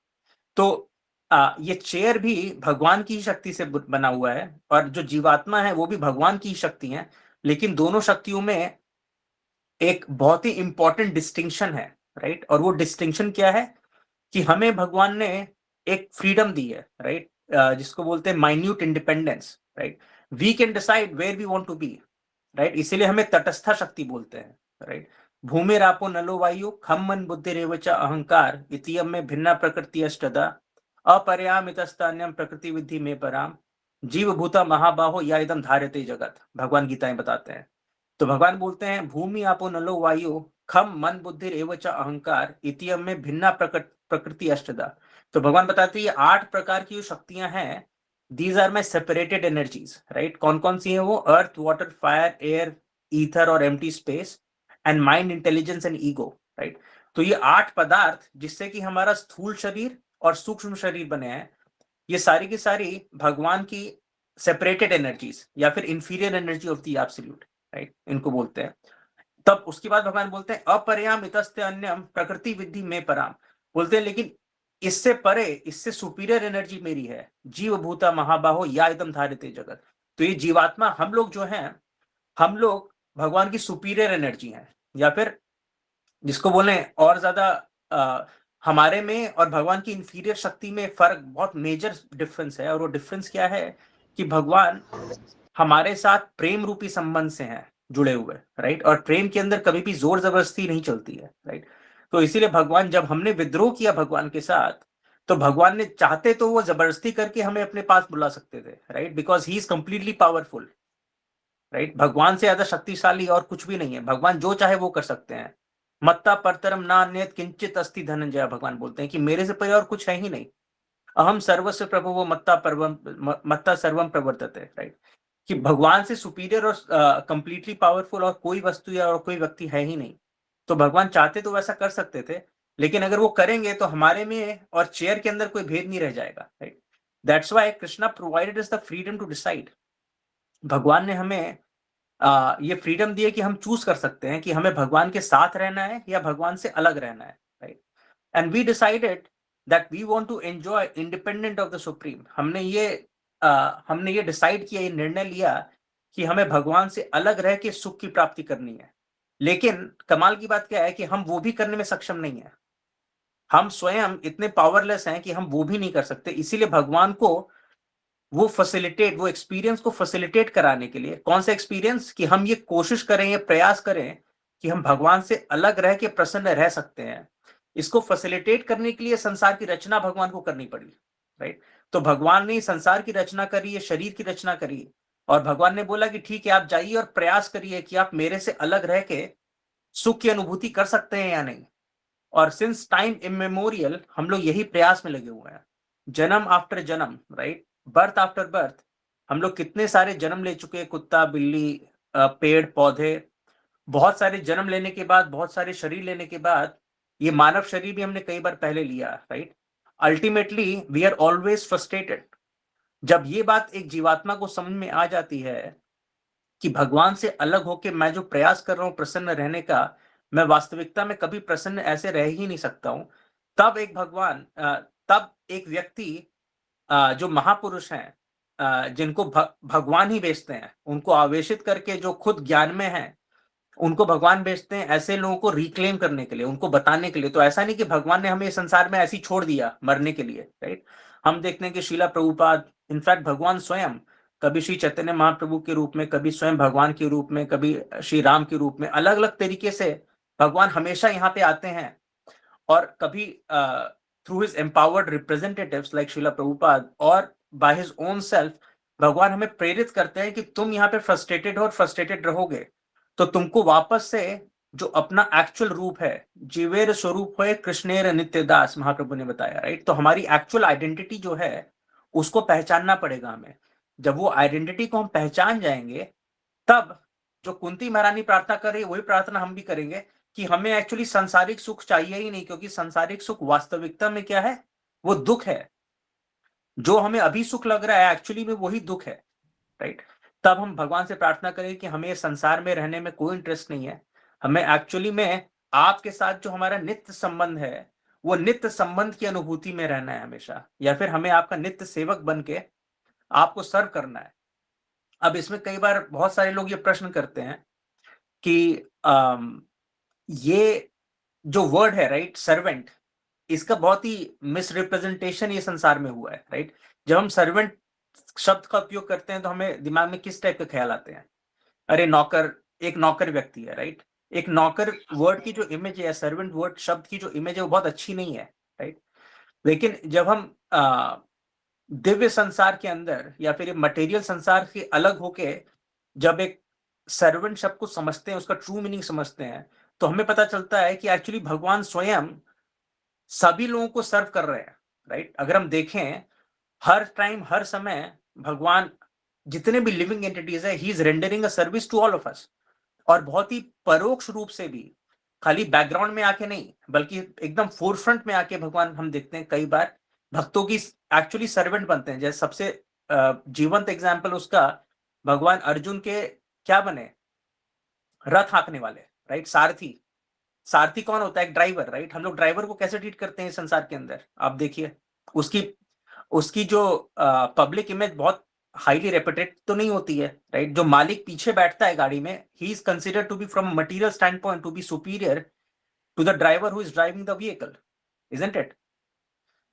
तो ये चेयर भी भगवान की शक्ति से बना हुआ है, और जो जीवात्मा है वो भी भगवान की शक्ति है, लेकिन दोनों शक्तियों में एक बहुत ही इंपॉर्टेंट डिस्टिंक्शन है, राइट। और वो डिस्टिंक्शन क्या है कि हमें भगवान ने एक फ्रीडम दी है, राइट, जिसको बोलते हैं minute independence, right. We can decide where we want to be, right. इसीलिए हमें तटस्था शक्ति बोलते हैं, राइट। भूमिरापो नलो वायु खम मन बुद्धिरेव च अहंकार इतियम में भिन्ना प्रकृति अष्टदा अपरियामितस्तान्यम प्रकृति विधि में पराम जीव भूता महाबाहो या इदम धार्यते जगत, भगवान गीताएं बताते हैं। तो भगवान बोलते हैं भूमि आपो नलो वायु खम मन बुद्धि एवच अहंकार इतियम में भिन्ना प्रकृति अष्टदा। तो भगवान बताते हैं ये 8 प्रकार की जो शक्तियां हैं, these are my separated energies, right. कौन कौन सी है वो? Earth, water, fire, air, ether और empty space, and mind, intelligence and ego, right. तो ये 8 पदार्थ जिससे कि हमारा स्थूल शरीर और सूक्ष्म शरीर बने हैं, ये सारी की सारी भगवान की सेपरेटेड एनर्जीज या फिर inferior energy of the absolute, right, इनको बोलते हैं। तब उसके बाद भगवान बोलते हैं अपरियाम इतस्ते अन्यम प्रकृति विधि में पराम, बोलते हैं लेकिन इससे परे, इससे सुपीरियर एनर्जी मेरी है, जीव भूता महाबाहो या एकदम धारिते जगत। तो ये जीवात्मा, हम लोग जो हैं, हम लोग भगवान की सुपीरियर एनर्जी हैं, या फिर जिसको बोले और ज्यादा हमारे में और भगवान की इंफीरियर शक्ति में फर्क, बहुत मेजर डिफरेंस है। और वो डिफरेंस क्या है कि भगवान हमारे साथ प्रेम रूपी संबंध से हैं जुड़े हुए, राइट। और प्रेम के अंदर कभी भी जोर जबरदस्ती नहीं चलती है, राइट। तो इसीलिए भगवान, जब हमने विद्रोह किया भगवान के साथ, तो भगवान ने चाहते तो वो जबरदस्ती करके हमें अपने पास बुला सकते थे, right, because he is completely powerful, right. भगवान से ज्यादा शक्तिशाली और कुछ भी नहीं है। भगवान जो चाहे वो कर सकते हैं। मत्ता परतरम नान्यत किंचित अस्ति धनंजय, भगवान बोलते हैं कि मेरे से परे और कुछ है ही नहीं। अहम सर्वस्व प्रभु वो मत्ता सर्वम प्रवर्तते, राइट। कि भगवान से सुपीरियर और कंप्लीटली पावरफुल और कोई वस्तु या और कोई व्यक्ति है ही नहीं। तो भगवान चाहते तो वैसा कर सकते थे, लेकिन अगर वो करेंगे तो हमारे में और चेयर के अंदर कोई भेद नहीं रह जाएगा, right. That's why Krishna provided us the freedom to decide. भगवान ने हमें ये फ्रीडम दी है कि हम चूज कर सकते हैं कि हमें भगवान के साथ रहना है या भगवान से अलग रहना है, right. And we decided that we want to enjoy independent of the supreme. हमने ये डिसाइड किया, ये निर्णय लिया कि हमें भगवान से अलग रह के सुख की प्राप्ति करनी है। लेकिन कमाल की बात क्या है कि हम वो भी करने में सक्षम नहीं है। हम स्वयं इतने पावरलेस हैं कि हम वो भी नहीं कर सकते। इसीलिए भगवान को वो एक्सपीरियंस को फैसिलिटेट कराने के लिए, कौन सा एक्सपीरियंस, कि हम ये कोशिश करें, ये प्रयास करें कि हम भगवान से अलग रह के प्रसन्न रह सकते हैं। इसको फैसिलिटेट करने के लिए संसार की रचना भगवान को करनी पड़ी, राइट। तो भगवान ने संसार की रचना करी है, शरीर की रचना करी, और भगवान ने बोला कि ठीक है, आप जाइए और प्रयास करिए कि आप मेरे से अलग रह के सुख की अनुभूति कर सकते हैं या नहीं। और सिंस टाइम इमेमोरियल हम लोग यही प्रयास में लगे हुए हैं, जन्म आफ्टर जन्म, राइट, बर्थ आफ्टर बर्थ। हम लोग कितने सारे जन्म ले चुके हैं, कुत्ता, बिल्ली, पेड़ पौधे, बहुत सारे जन्म लेने के बाद, बहुत सारे शरीर लेने के बाद, ये मानव शरीर भी हमने कई बार पहले लिया, right. Ultimately we are always frustrated. जब ये बात एक जीवात्मा को समझ में आ जाती है कि भगवान से अलग होके मैं जो प्रयास कर रहा हूं प्रसन्न रहने का, मैं वास्तविकता में कभी प्रसन्न ऐसे रह ही नहीं सकता हूं, तब एक व्यक्ति, जो महापुरुष हैं, जिनको भगवान ही भेजते हैं, उनको आवेशित करके, जो खुद ज्ञान में हैं, उनको भगवान भेजते हैं ऐसे लोगों को रिक्लेम करने के लिए, उनको बताने के लिए। तो ऐसा नहीं कि भगवान ने हमें संसार में ऐसे ही छोड़ दिया मरने के लिए, राइट। हम देखते हैं कि शीला प्रभुपाद, इनफैक्ट भगवान स्वयं, कभी श्री चैतन्य महाप्रभु के रूप में, कभी स्वयं भगवान के रूप में, कभी श्री राम के रूप में, अलग अलग तरीके से भगवान हमेशा यहाँ पे आते हैं। और कभी through his empowered representatives like Srila Prabhupada, और बाय हिज ओन सेल्फ, भगवान हमें प्रेरित करते हैं कि तुम यहाँ पे फ्रस्ट्रेटेड हो और फ्रस्ट्रेटेड रहोगे, तो तुमको वापस से जो अपना एक्चुअल रूप है, जीवेर स्वरूप है कृष्णेर नित्य दास, महाप्रभु ने बताया, राइट। तो हमारी एक्चुअल आइडेंटिटी जो है उसको पहचानना पड़ेगा हमें। जब वो आइडेंटिटी को हम पहचान जाएंगे, तब जो कुंती महारानी प्रार्थना कर रही है वही प्रार्थना हम भी करेंगे कि हमें एक्चुअली सांसारिक सुख चाहिए ही नहीं, क्योंकि सांसारिक सुख वास्तविकता में क्या है, वो दुख है। जो हमें अभी सुख लग रहा है एक्चुअली में वही दुख है, राइट। तब हम भगवान से प्रार्थना करें कि हमें संसार में रहने में कोई इंटरेस्ट नहीं है, हमें एक्चुअली में आपके साथ जो हमारा नित्य संबंध है, वो नित्य संबंध की अनुभूति में रहना है हमेशा, या फिर हमें आपका नित्य सेवक बन के आपको सर्व करना है। अब इसमें कई बार बहुत सारे लोग ये प्रश्न करते हैं कि ये जो वर्ड है, राइट, सर्वेंट, इसका बहुत ही मिसरिप्रेजेंटेशन ये संसार में हुआ है, राइट। जब हम सर्वेंट शब्द का उपयोग करते हैं तो हमें दिमाग में किस टाइप के ख्याल आते हैं? अरे नौकर, एक नौकर व्यक्ति है, राइट। एक नौकर वर्ड की जो इमेज है, सर्वेंट वर्ड शब्द की जो इमेज है, वो बहुत अच्छी नहीं है, राइट। लेकिन जब हम दिव्य संसार के अंदर या फिर मटेरियल संसार से अलग होके जब एक सर्वेंट शब्द को समझते हैं, उसका ट्रू मीनिंग समझते हैं, तो हमें पता चलता है कि एक्चुअली भगवान स्वयं सभी लोगों को सर्व कर रहे हैं, राइट। अगर हम देखें, हर टाइम, हर समय भगवान जितने भी लिविंग एंटिटीज है, he is rendering a service to all of us. और बहुत ही परोक्ष रूप से भी, खाली बैकग्राउंड में आके नहीं, बल्कि एकदम फोरफ्रंट में आके भगवान, हम देखते हैं कई बार भक्तों की एक्चुअली सर्वेंट बनते हैं। जैसे सबसे जीवंत एग्जाम्पल उसका, भगवान अर्जुन के क्या बने? रथ हाँकने वाले, राइट, सारथी। सारथी कौन होता है? एक ड्राइवर, राइट। हम लोग ड्राइवर को कैसे ट्रीट करते हैं संसार के अंदर? आप देखिए, उसकी उसकी जो पब्लिक इमेज बहुत हाईली रेपुटेड तो नहीं होती है, राइट। जो मालिक पीछे बैठता है गाड़ी में, he is considered to be from material stand point to be superior to the driver who is driving the vehicle, isn't it?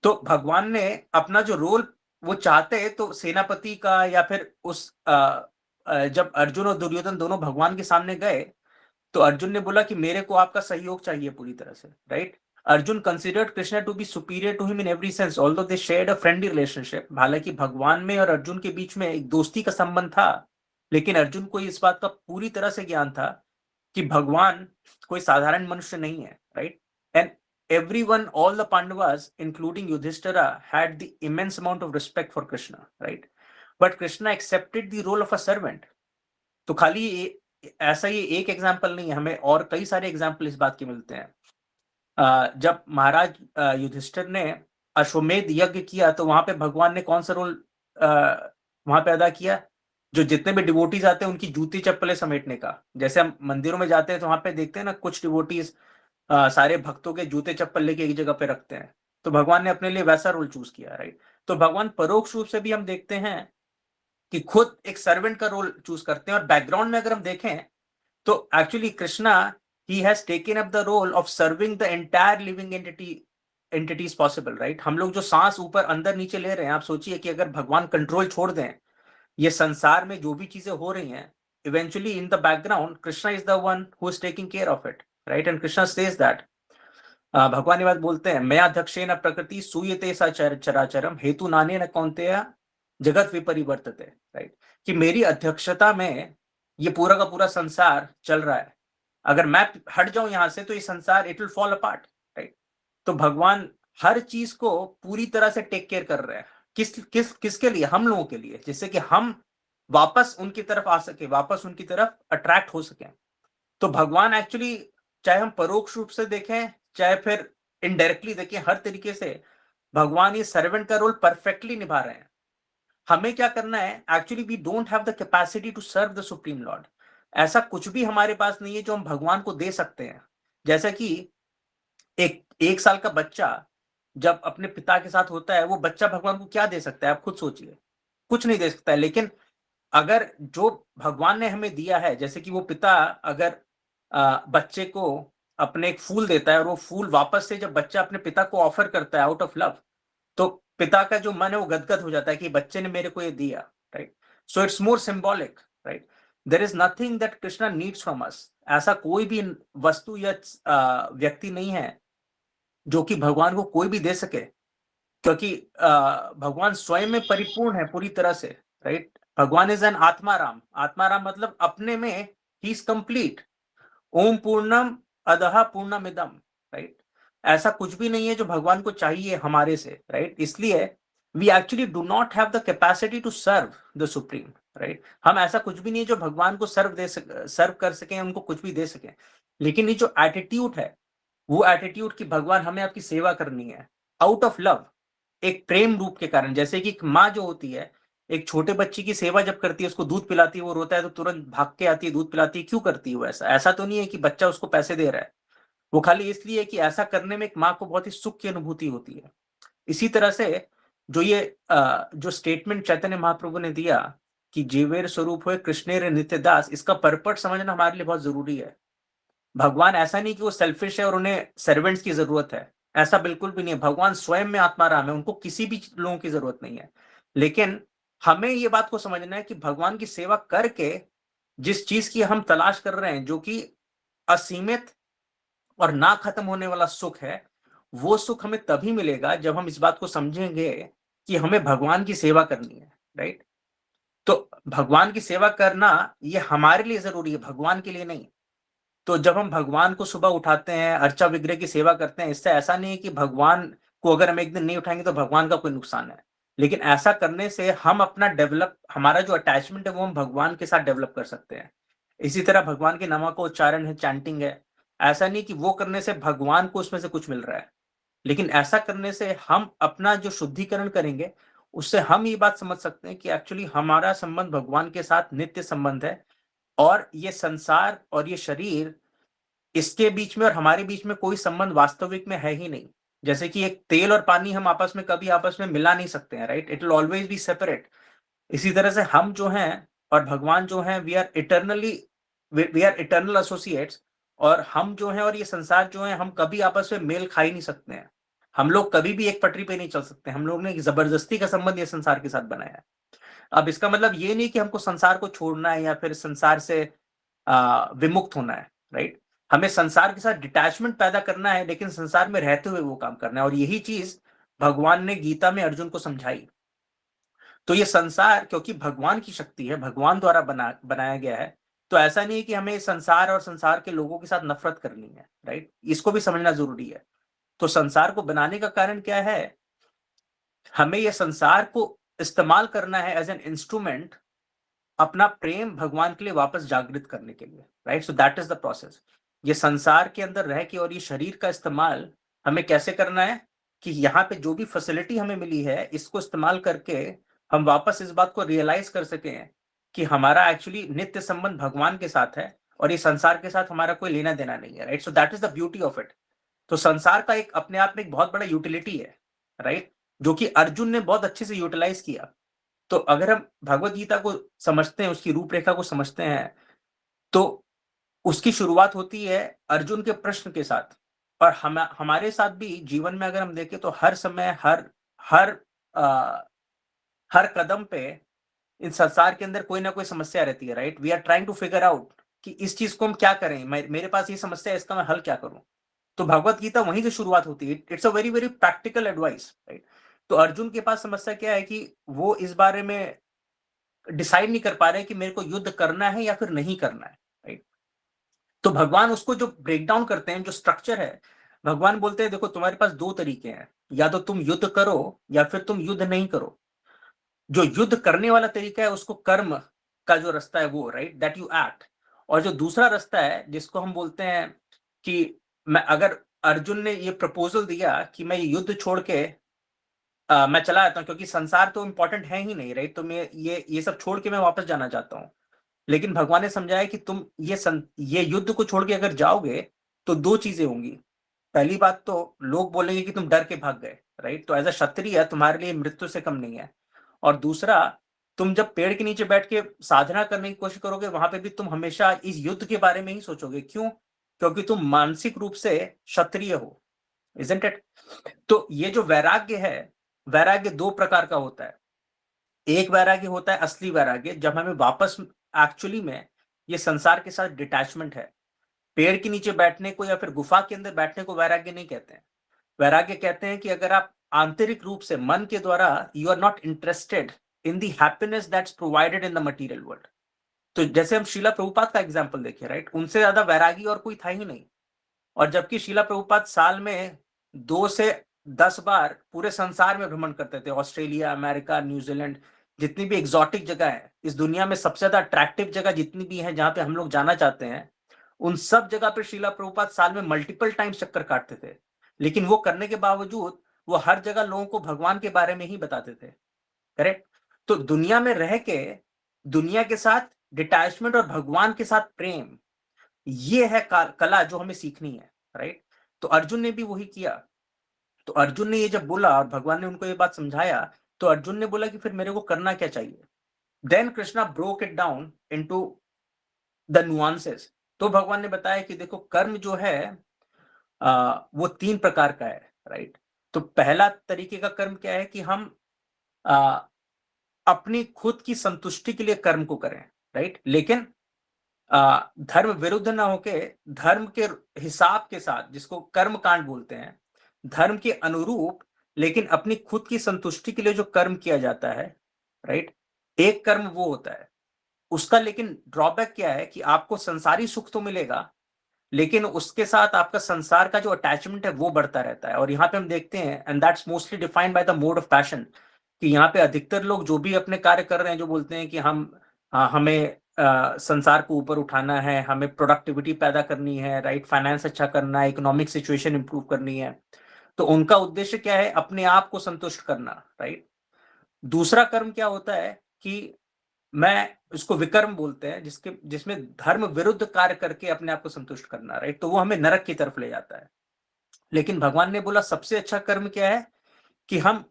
तो भगवान ने अपना जो रोल वो चाहते हैं, तो सेनापति का, या फिर उस जब अर्जुन और दुर्योधन दोनों भगवान के सामने गए, तो अर्जुन ने बोला कि मेरे को आपका सहयोग चाहिए पूरी तरह से, right. Arjun considered Krishna to be superior to him in every sense, although they shared a friendly relationship. हालांकि भगवान में और अर्जुन के बीच में एक दोस्ती का संबंध था, लेकिन अर्जुन को इस बात का पूरी तरह से ज्ञान था कि भगवान कोई साधारण मनुष्य नहीं है, right. And everyone, all the Pandavas, including Yudhishthira, had the immense amount of respect for Krishna, right? But Krishna accepted the role of a servant. तो खाली ऐसा ही एक एग्जाम्पल नहीं है, हमें और कई सारे एग्जाम्पल इस बात के मिलते हैं। जब महाराज युधिष्ठिर ने अश्वमेध यज्ञ किया, तो वहां पे भगवान ने कौन सा रोल वहां पे अदा किया? जो जितने भी डिवोटीज आते हैं उनकी जूती चप्पलें समेटने का। जैसे हम मंदिरों में जाते हैं तो वहां पे देखते हैं ना, कुछ डिवोटीज सारे भक्तों के जूते चप्पल लेके एक जगह पे रखते हैं, तो भगवान ने अपने लिए वैसा रोल चूज किया, राइट। तो भगवान परोक्ष रूप से भी हम देखते हैं कि खुद एक सर्वेंट का रोल चूज करते हैं। और बैकग्राउंड में अगर हम देखें, तो actually Krishna he has taken up the role of serving the entire living entities possible, right? हम लोग जो सांस ऊपर अंदर नीचे ले रहे हैं, आप सोचिए कि अगर भगवान कंट्रोल छोड़ दें, ये संसार में जो भी चीजें हो रही हैं, eventually in the background Krishna is the one who is taking care of it, right? And Krishna says that भगवान ये बात बोलते हैं, मया अध्यक्षेन प्रकृति सूयते सा चराचरम हेतु नाने न कौन्तेय जगत विपरिवर्तते, राइट? कि मेरी अध्यक्षता में ये पूरा का पूरा संसार चल रहा है, अगर मैं हट जाऊं यहां से तो ये संसार it will fall apart, right? तो भगवान हर चीज को पूरी तरह से टेक केयर कर रहे हैं, किसके लिए? हम लोगों के लिए, जिससे कि हम वापस उनकी तरफ आ सके, वापस उनकी तरफ अट्रैक्ट हो सके। तो भगवान एक्चुअली, चाहे हम परोक्ष रूप से देखें चाहे फिर इनडायरेक्टली देखें, हर तरीके से भगवान ये सर्वेंट का रोल परफेक्टली निभा रहे हैं। हमें क्या करना है? Actually we don't have the capacity to serve the supreme lord. ऐसा कुछ भी हमारे पास नहीं है जो हम भगवान को दे सकते हैं। जैसा कि एक साल का बच्चा जब अपने पिता के साथ होता है, वो बच्चा भगवान को क्या दे सकता है? आप खुद सोचिए, कुछ नहीं दे सकता है। लेकिन अगर जो भगवान ने हमें दिया है, जैसे कि वो पिता अगर बच्चे को अपने एक फूल देता है और वो फूल वापस से जब बच्चा अपने पिता को ऑफर करता है आउट ऑफ लव, तो पिता का जो मन है वो गदगद हो जाता है कि बच्चे ने मेरे को ये दिया, right? So it's more symbolic, right? There is nothing that Krishna needs from us. ऐसा कोई भी वस्तु या व्यक्ति नहीं है जो कि भगवान को कोई भी दे सके, क्योंकि भगवान स्वयं में परिपूर्ण है पूरी तरह से, राइट? भगवान इज एन आत्माराम। आत्माराम मतलब अपने में ही इज कंप्लीट। ओम पूर्णम अदहा पूर्णमिदम, राइट? ऐसा कुछ भी नहीं है जो भगवान को चाहिए हमारे से, राइट? इसलिए we actually do not have the capacity to serve the supreme, right? हम ऐसा कुछ भी नहीं है जो भगवान को सर्व कर सकें, उनको कुछ भी दे सकें। लेकिन ये जो एटीट्यूड है, वो एटीट्यूड कि भगवान हमें आपकी सेवा करनी है आउट ऑफ लव, एक प्रेम रूप के कारण। जैसे कि एक माँ जो होती है, एक छोटे बच्चे की सेवा जब करती है, उसको दूध पिलाती है, वो रोता है तो तुरंत भाग के आती है, दूध पिलाती है। क्यों करती है वो ऐसा? ऐसा तो नहीं है कि बच्चा उसको पैसे दे रहा है, वो खाली इसलिए कि ऐसा करने में एक माँ को बहुत ही सुख की अनुभूति होती है। इसी तरह से जो स्टेटमेंट चैतन्य महाप्रभु ने दिया कि जीवेर स्वरूप हुए कृष्णेर नित्य दास, इसका पर्पट समझना हमारे लिए बहुत जरूरी है। भगवान ऐसा नहीं कि वो सेल्फिश है और उन्हें सर्वेंट्स की जरूरत है, ऐसा बिल्कुल भी नहीं है। भगवान स्वयं में आत्माराम है, उनको किसी भी लोगों की जरूरत नहीं है। लेकिन हमें ये बात को समझना है कि भगवान की सेवा करके जिस चीज की हम तलाश कर रहे हैं, जो कि असीमित और ना खत्म होने वाला सुख है, वो सुख हमें तभी मिलेगा जब हम इस बात को समझेंगे कि हमें भगवान की सेवा करनी है, राइट? तो भगवान की सेवा करना ये हमारे लिए जरूरी है, भगवान के लिए नहीं। तो जब हम भगवान को सुबह उठाते हैं, अर्चा विग्रह की सेवा करते हैं, इससे ऐसा नहीं है कि भगवान को अगर हम एक दिन नहीं उठाएंगे तो भगवान का कोई नुकसान है। लेकिन ऐसा करने से हम अपना हमारा जो अटैचमेंट है वो हम भगवान के साथ डेवलप कर सकते हैं। इसी तरह भगवान के नाम का उच्चारण है, चैंटिंग है। ऐसा नहीं कि वो करने से भगवान को उसमें से कुछ मिल रहा है, लेकिन ऐसा करने से हम अपना जो शुद्धिकरण करेंगे, उससे हम ये बात समझ सकते हैं कि एक्चुअली हमारा संबंध भगवान के साथ नित्य संबंध है, और ये संसार और ये शरीर, इसके बीच में और हमारे बीच में कोई संबंध वास्तविक में है ही नहीं। जैसे कि एक तेल और पानी हम आपस में कभी आपस में मिला नहीं सकते हैं, right? It will always be separate. इसी तरह से हम जो हैं और भगवान जो हैं, वी आर इटर्नल एसोसिएट्स। और हम जो हैं और ये संसार जो है, हम कभी आपस में मेल खा ही नहीं सकते हैं। हम लोग कभी भी एक पटरी पे नहीं चल सकते। हम लोग ने एक जबरदस्ती का संबंध ये संसार के साथ बनाया है। अब इसका मतलब ये नहीं कि हमको संसार को छोड़ना है या फिर संसार से विमुक्त होना है, राइट? हमें संसार के साथ डिटैचमेंट पैदा करना है, लेकिन संसार में रहते हुए वो काम करना है। और यही चीज भगवान ने गीता में अर्जुन को समझाई। तो ये संसार क्योंकि भगवान की शक्ति है, भगवान द्वारा बनाया गया है, तो ऐसा नहीं है कि हमें संसार और संसार के लोगों के साथ नफरत करनी है, राइट? इसको भी समझना जरूरी है। तो संसार को बनाने का कारण क्या है? हमें ये संसार को इस्तेमाल करना है एज एन इंस्ट्रूमेंट, अपना प्रेम भगवान के लिए वापस जागृत करने के लिए, right? So that is the process. ये संसार के अंदर रह के और ये शरीर का इस्तेमाल हमें कैसे करना है कि यहाँ पे जो भी फैसिलिटी हमें मिली है, इसको इस्तेमाल करके हम वापस इस बात को रियलाइज कर सकें कि हमारा एक्चुअली नित्य संबंध भगवान के साथ है और ये संसार के साथ हमारा कोई लेना देना नहीं है, right? So that is the beauty of it. तो संसार का एक अपने आप में एक बहुत बड़ा यूटिलिटी है, राइट? जो कि अर्जुन ने बहुत अच्छे से यूटिलाइज किया। तो अगर हम भगवत गीता को समझते हैं, उसकी रूपरेखा को समझते हैं, तो उसकी शुरुआत होती है अर्जुन के प्रश्न के साथ। और हमारे साथ भी जीवन में अगर हम देखें तो हर समय हर कदम पे इन संसार के अंदर कोई ना कोई समस्या रहती है, right? We are trying to figure out कि इस चीज को हम क्या करें, मेरे पास ये समस्या है, इसका मैं हल क्या करूं। तो भगवत गीता वहीं से शुरुआत होती है। It's a very very practical advice, right? तो अर्जुन के पास समस्या क्या है कि वो इस बारे में डिसाइड नहीं कर पा रहे कि मेरे को युद्ध करना है या फिर नहीं करना है, राइट? तो भगवान उसको जो ब्रेक डाउन करते हैं, जो स्ट्रक्चर है, भगवान बोलते हैं देखो तुम्हारे पास दो तरीके हैं, या तो तुम युद्ध करो या फिर तुम युद्ध नहीं करो। जो युद्ध करने वाला तरीका है उसको कर्म का जो रास्ता है वो, राइट, दैट यू एक्ट। और जो दूसरा रास्ता है जिसको हम बोलते हैं कि मैं अगर अर्जुन ने ये प्रपोजल दिया कि मैं युद्ध छोड़ के मैं चला जाता हूँ क्योंकि संसार तो इंपॉर्टेंट है ही नहीं, राइट? तो मैं ये सब छोड़ के मैं वापस जाना चाहता हूँ। लेकिन भगवान ने समझाया कि तुम ये युद्ध को छोड़ के अगर जाओगे तो दो चीजें होंगी। पहली बात तो लोग बोलेंगे कि तुम डर के भाग गए, राइट? तो एज अ क्षत्रिय तुम्हारे लिए मृत्यु से कम नहीं है। और दूसरा, तुम जब पेड़ के नीचे बैठ के साधना करने की कोशिश करोगे वहां पे भी तुम हमेशा इस युद्ध के बारे में ही सोचोगे। क्यों? क्योंकि तुम मानसिक रूप से क्षत्रिय हो, इजंट इट? तो ये जो वैराग्य है, वैराग्य दो प्रकार का होता है। एक वैराग्य होता है असली वैराग्य, जब हमें वापस एक्चुअली में ये संसार के साथ डिटैचमेंट है। पेड़ के नीचे बैठने को या फिर गुफा के अंदर बैठने को वैराग्य नहीं कहते हैं। वैराग्य कहते हैं कि अगर आप आंतरिक रूप से मन के द्वारा you are not interested in the happiness that's provided in the material world. तो जैसे हम शीला प्रभुपाद का एग्जांपल देखें, राइट, उनसे ज्यादा वैरागी और कोई था ही नहीं। और जबकि शीला प्रभुपाद साल में 2 से 10 बार पूरे संसार में भ्रमण करते थे, ऑस्ट्रेलिया, अमेरिका, न्यूजीलैंड, जितनी भी एग्जॉटिक जगह है इस दुनिया में, सबसे ज्यादा अट्रैक्टिव जगह जितनी भी है जहां पे हम लोग जाना चाहते हैं, उन सब जगह पे शीला प्रभुपाद साल में मल्टीपल टाइम्स चक्कर काटते थे। लेकिन वो करने के बावजूद वो हर जगह लोगों को भगवान के बारे में ही बताते थे, करेक्ट? तो दुनिया में रह के दुनिया के साथ डिटैचमेंट और भगवान के साथ प्रेम, ये है कला जो हमें सीखनी है, राइट? तो अर्जुन ने भी वही किया। तो अर्जुन ने ये जब बोला और भगवान ने उनको ये बात समझाया, तो अर्जुन ने बोला कि फिर मेरे को करना क्या चाहिए। Then Krishna broke it down into the nuances. तो भगवान ने बताया कि देखो कर्म जो है वो 3 प्रकार का है, राइट? तो पहला तरीके का कर्म क्या है कि हम आ, अपनी खुद की संतुष्टि के लिए कर्म को करें, राइट? लेकिन धर्म विरुद्ध ना होके धर्म के हिसाब के साथ, जिसको कर्म कांड बोलते हैं, धर्म के अनुरूप, लेकिन अपनी खुद की संतुष्टि के लिए जो कर्म किया जाता है, राइट, एक कर्म वो होता है। उसका लेकिन ड्रॉबैक क्या है कि आपको संसारी सुख तो मिलेगा, लेकिन उसके साथ आपका संसार का जो अटैचमेंट है वो बढ़ता रहता है। और यहाँ पे हम देखते हैं, and that's mostly defined by the mode of passion, कि यहाँ पे अधिकतर लोग जो भी अपने कार्य कर रहे हैं, जो बोलते हैं कि हमें संसार को ऊपर उठाना है, हमें प्रोडक्टिविटी पैदा करनी है, राइट, फाइनेंस अच्छा करना है, इकोनॉमिक सिचुएशन इंप्रूव करनी है, तो उनका उद्देश्य क्या है? अपने आप को संतुष्ट करना, राइट? दूसरा कर्म क्या होता है कि मैं उसको विकर्म बोलते हैं, जिसमें धर्म विरुद्ध कार्य करके अपने आप को संतुष्ट करना, राइट? तो वो हमें नरक की तरफ ले जाता है। लेकिन भगवान ने बोला सबसे अच्छा कर्म क्या है कि हम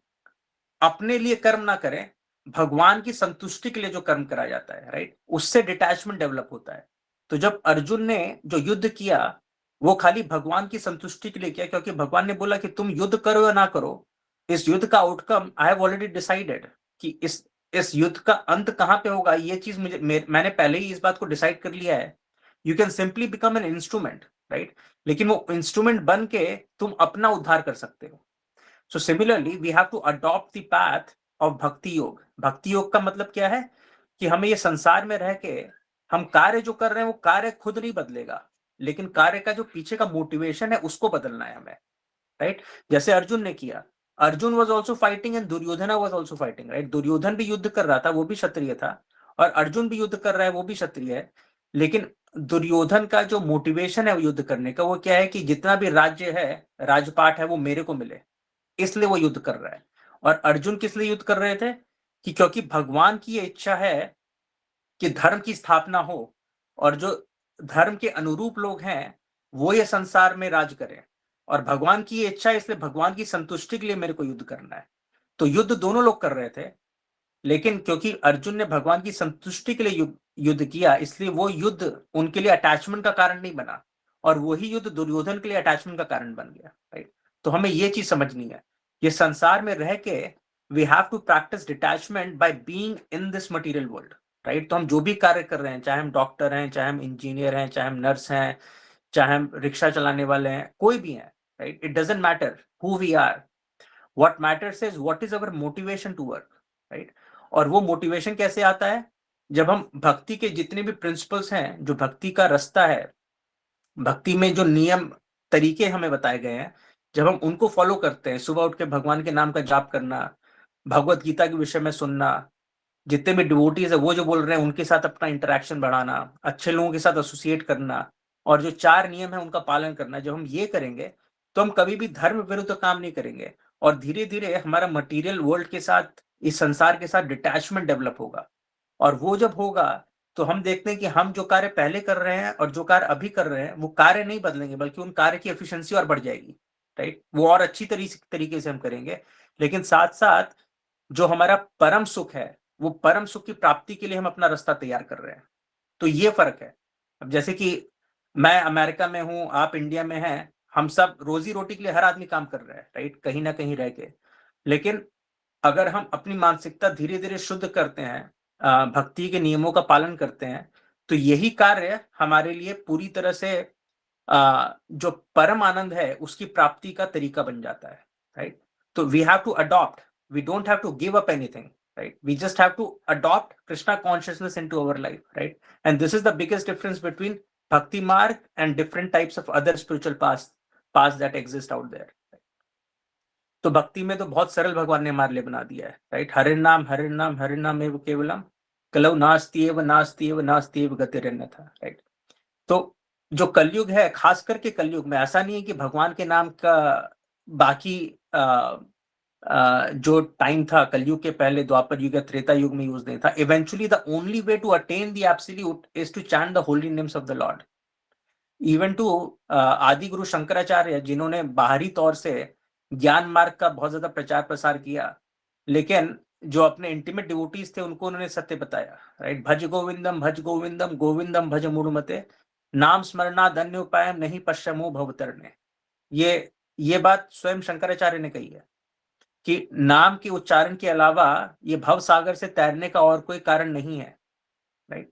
अपने लिए कर्म ना करें, भगवान की संतुष्टि के लिए जो कर्म करा जाता है, राइट, उससे डिटैचमेंट डेवलप होता है। तो जब अर्जुन ने जो युद्ध किया वो खाली भगवान की संतुष्टि के लिए किया, क्योंकि भगवान ने बोला कि तुम युद्ध करो या ना करो, इस युद्ध का outcome I have already decided, कि इस युद्ध का अंत कहां पे होगा ये चीज मैंने पहले ही इस बात को डिसाइड कर लिया है। You can simply become an instrument, right, लेकिन वो इंस्ट्रूमेंट बन के तुम अपना उद्धार कर सकते हो। So similarly, we have to adopt the path of भक्ति योग। भक्ति योग का मतलब क्या है कि हमें ये संसार में रह के हम कार्य जो कर रहे हैं वो कार्य खुद नहीं बदलेगा, लेकिन कार्य का जो पीछे का मोटिवेशन है उसको बदलना है हमें, राइट? जैसे अर्जुन ने किया, Arjun was also fighting and Duryodhana was also fighting, right? Duryodhan भी युद्ध कर रहा था, वो भी क्षत्रिय था, और अर्जुन भी युद्ध कर रहा है, वो भी क्षत्रिय है। लेकिन दुर्योधन का जो मोटिवेशन है वो युद्ध करने का, वो क्या है कि जितना भी राज्य है, राजपाट है, वो मेरे को मिले, इसलिए वो युद्ध कर रहा है। और अर्जुन किस लिए युद्ध कर रहे थे? कि क्योंकि भगवान की ये इच्छा है कि धर्म की स्थापना हो, और जो धर्म के अनुरूप लोग हैं वो ये संसार में राज करें, और भगवान की ये इच्छा है, इसलिए भगवान की संतुष्टि के लिए मेरे को युद्ध करना है। तो युद्ध दोनों लोग कर रहे थे, लेकिन क्योंकि अर्जुन ने भगवान की संतुष्टि के लिए युद्ध किया, इसलिए वो युद्ध उनके लिए अटैचमेंट का कारण नहीं बना, और वही युद्ध दुर्योधन के लिए अटैचमेंट का कारण बन गया, राइट। तो हमें ये चीज समझनी है, ये संसार में रह के we have to practice detachment by being in this material world, right. तो हम जो भी कार्य कर रहे हैं, चाहे हम डॉक्टर हैं, चाहे हम इंजीनियर हैं, चाहे हम नर्स हैं, चाहे हम रिक्शा चलाने वाले हैं, कोई भी हैं, right, it doesn't matter who we are, what matters is what is our motivation to work, right. और वो मोटिवेशन कैसे आता है, जब हम भक्ति के जितने भी प्रिंसिपल्स हैं, जो भक्ति का रास्ता है, भक्ति में जो नियम तरीके हमें बताए गए हैं, जब हम उनको फॉलो करते हैं, सुबह उठ के भगवान के नाम का जाप करना, भगवत गीता के विषय में सुनना, जितने भी डिवोटीज है वो जो बोल रहे हैं उनके साथ अपना इंटरेक्शन बढ़ाना, अच्छे लोगों के साथ एसोसिएट करना, और जो 4 नियम है उनका पालन करना, जब हम ये करेंगे तो हम कभी भी धर्म विरुद्ध काम नहीं करेंगे, और धीरे धीरे हमारा मटेरियल वर्ल्ड के साथ, इस संसार के साथ डिटैचमेंट डेवलप होगा। और वो जब होगा तो हम देखते हैं कि हम जो कार्य पहले कर रहे हैं और जो कार्य अभी कर रहे हैं, वो कार्य नहीं बदलेंगे, बल्कि उन कार्य की एफिशिएंसी और बढ़ जाएगी, राइट। वो और अच्छी तरीके से हम करेंगे, लेकिन साथ साथ जो हमारा परम सुख है, वो परम सुख की प्राप्ति के लिए हम अपना रास्ता तैयार कर रहे हैं। तो ये फर्क है। अब जैसे कि मैं अमेरिका में हूं, आप इंडिया में हैं, हम सब रोजी रोटी के लिए हर आदमी काम कर रहा है, राइट, कहीं ना कहीं रह के। लेकिन अगर हम अपनी मानसिकता धीरे धीरे शुद्ध करते हैं, भक्ति के नियमों का पालन करते हैं, तो यही कार्य हमारे लिए पूरी तरह से जो परम आनंद है उसकी प्राप्ति का तरीका बन जाता है, राइट। तो we have to adopt, we don't have to give up anything, right? We just have to adopt Krishna consciousness into our life, right? And this is the biggest difference between bhakti marg and different types of other spiritual paths that exist out there. तो भक्ति में तो बहुत सरल भगवान ने हमारे लिए बना दिया है, राइट। हरि नाम हरि नाम हरि नाम एव केवलम कलौ नास्ति एव नास्ति एव नास्ति एव गतिरन्यथा, राइट। तो जो कलयुग है, खास करके कलयुग में, ऐसा नहीं है कि भगवान के नाम का बाकी जो टाइम था कलयुग के पहले, द्वापर युग या त्रेता युग में यूज नहीं था। Eventually the only way to attain the absolute is to chant the holy names of the lord. Even to Adi Guru Shankaracharya, जिन्होंने बाहरी तौर से ज्ञान मार्ग का बहुत ज्यादा प्रचार प्रसार किया, लेकिन जो अपने इंटीमेट डिवोटीज थे उनको उन्होंने सत्य बताया, राइट। भज गोविंदम गोविंदम भज मूढ़मते, नाम स्मरणा धन्य उपाय नहीं पश्चिमो भवतरणे। ये बात स्वयं शंकराचार्य ने कही है कि नाम के उच्चारण के अलावा ये भव सागर से तैरने का और कोई कारण नहीं है, राइट।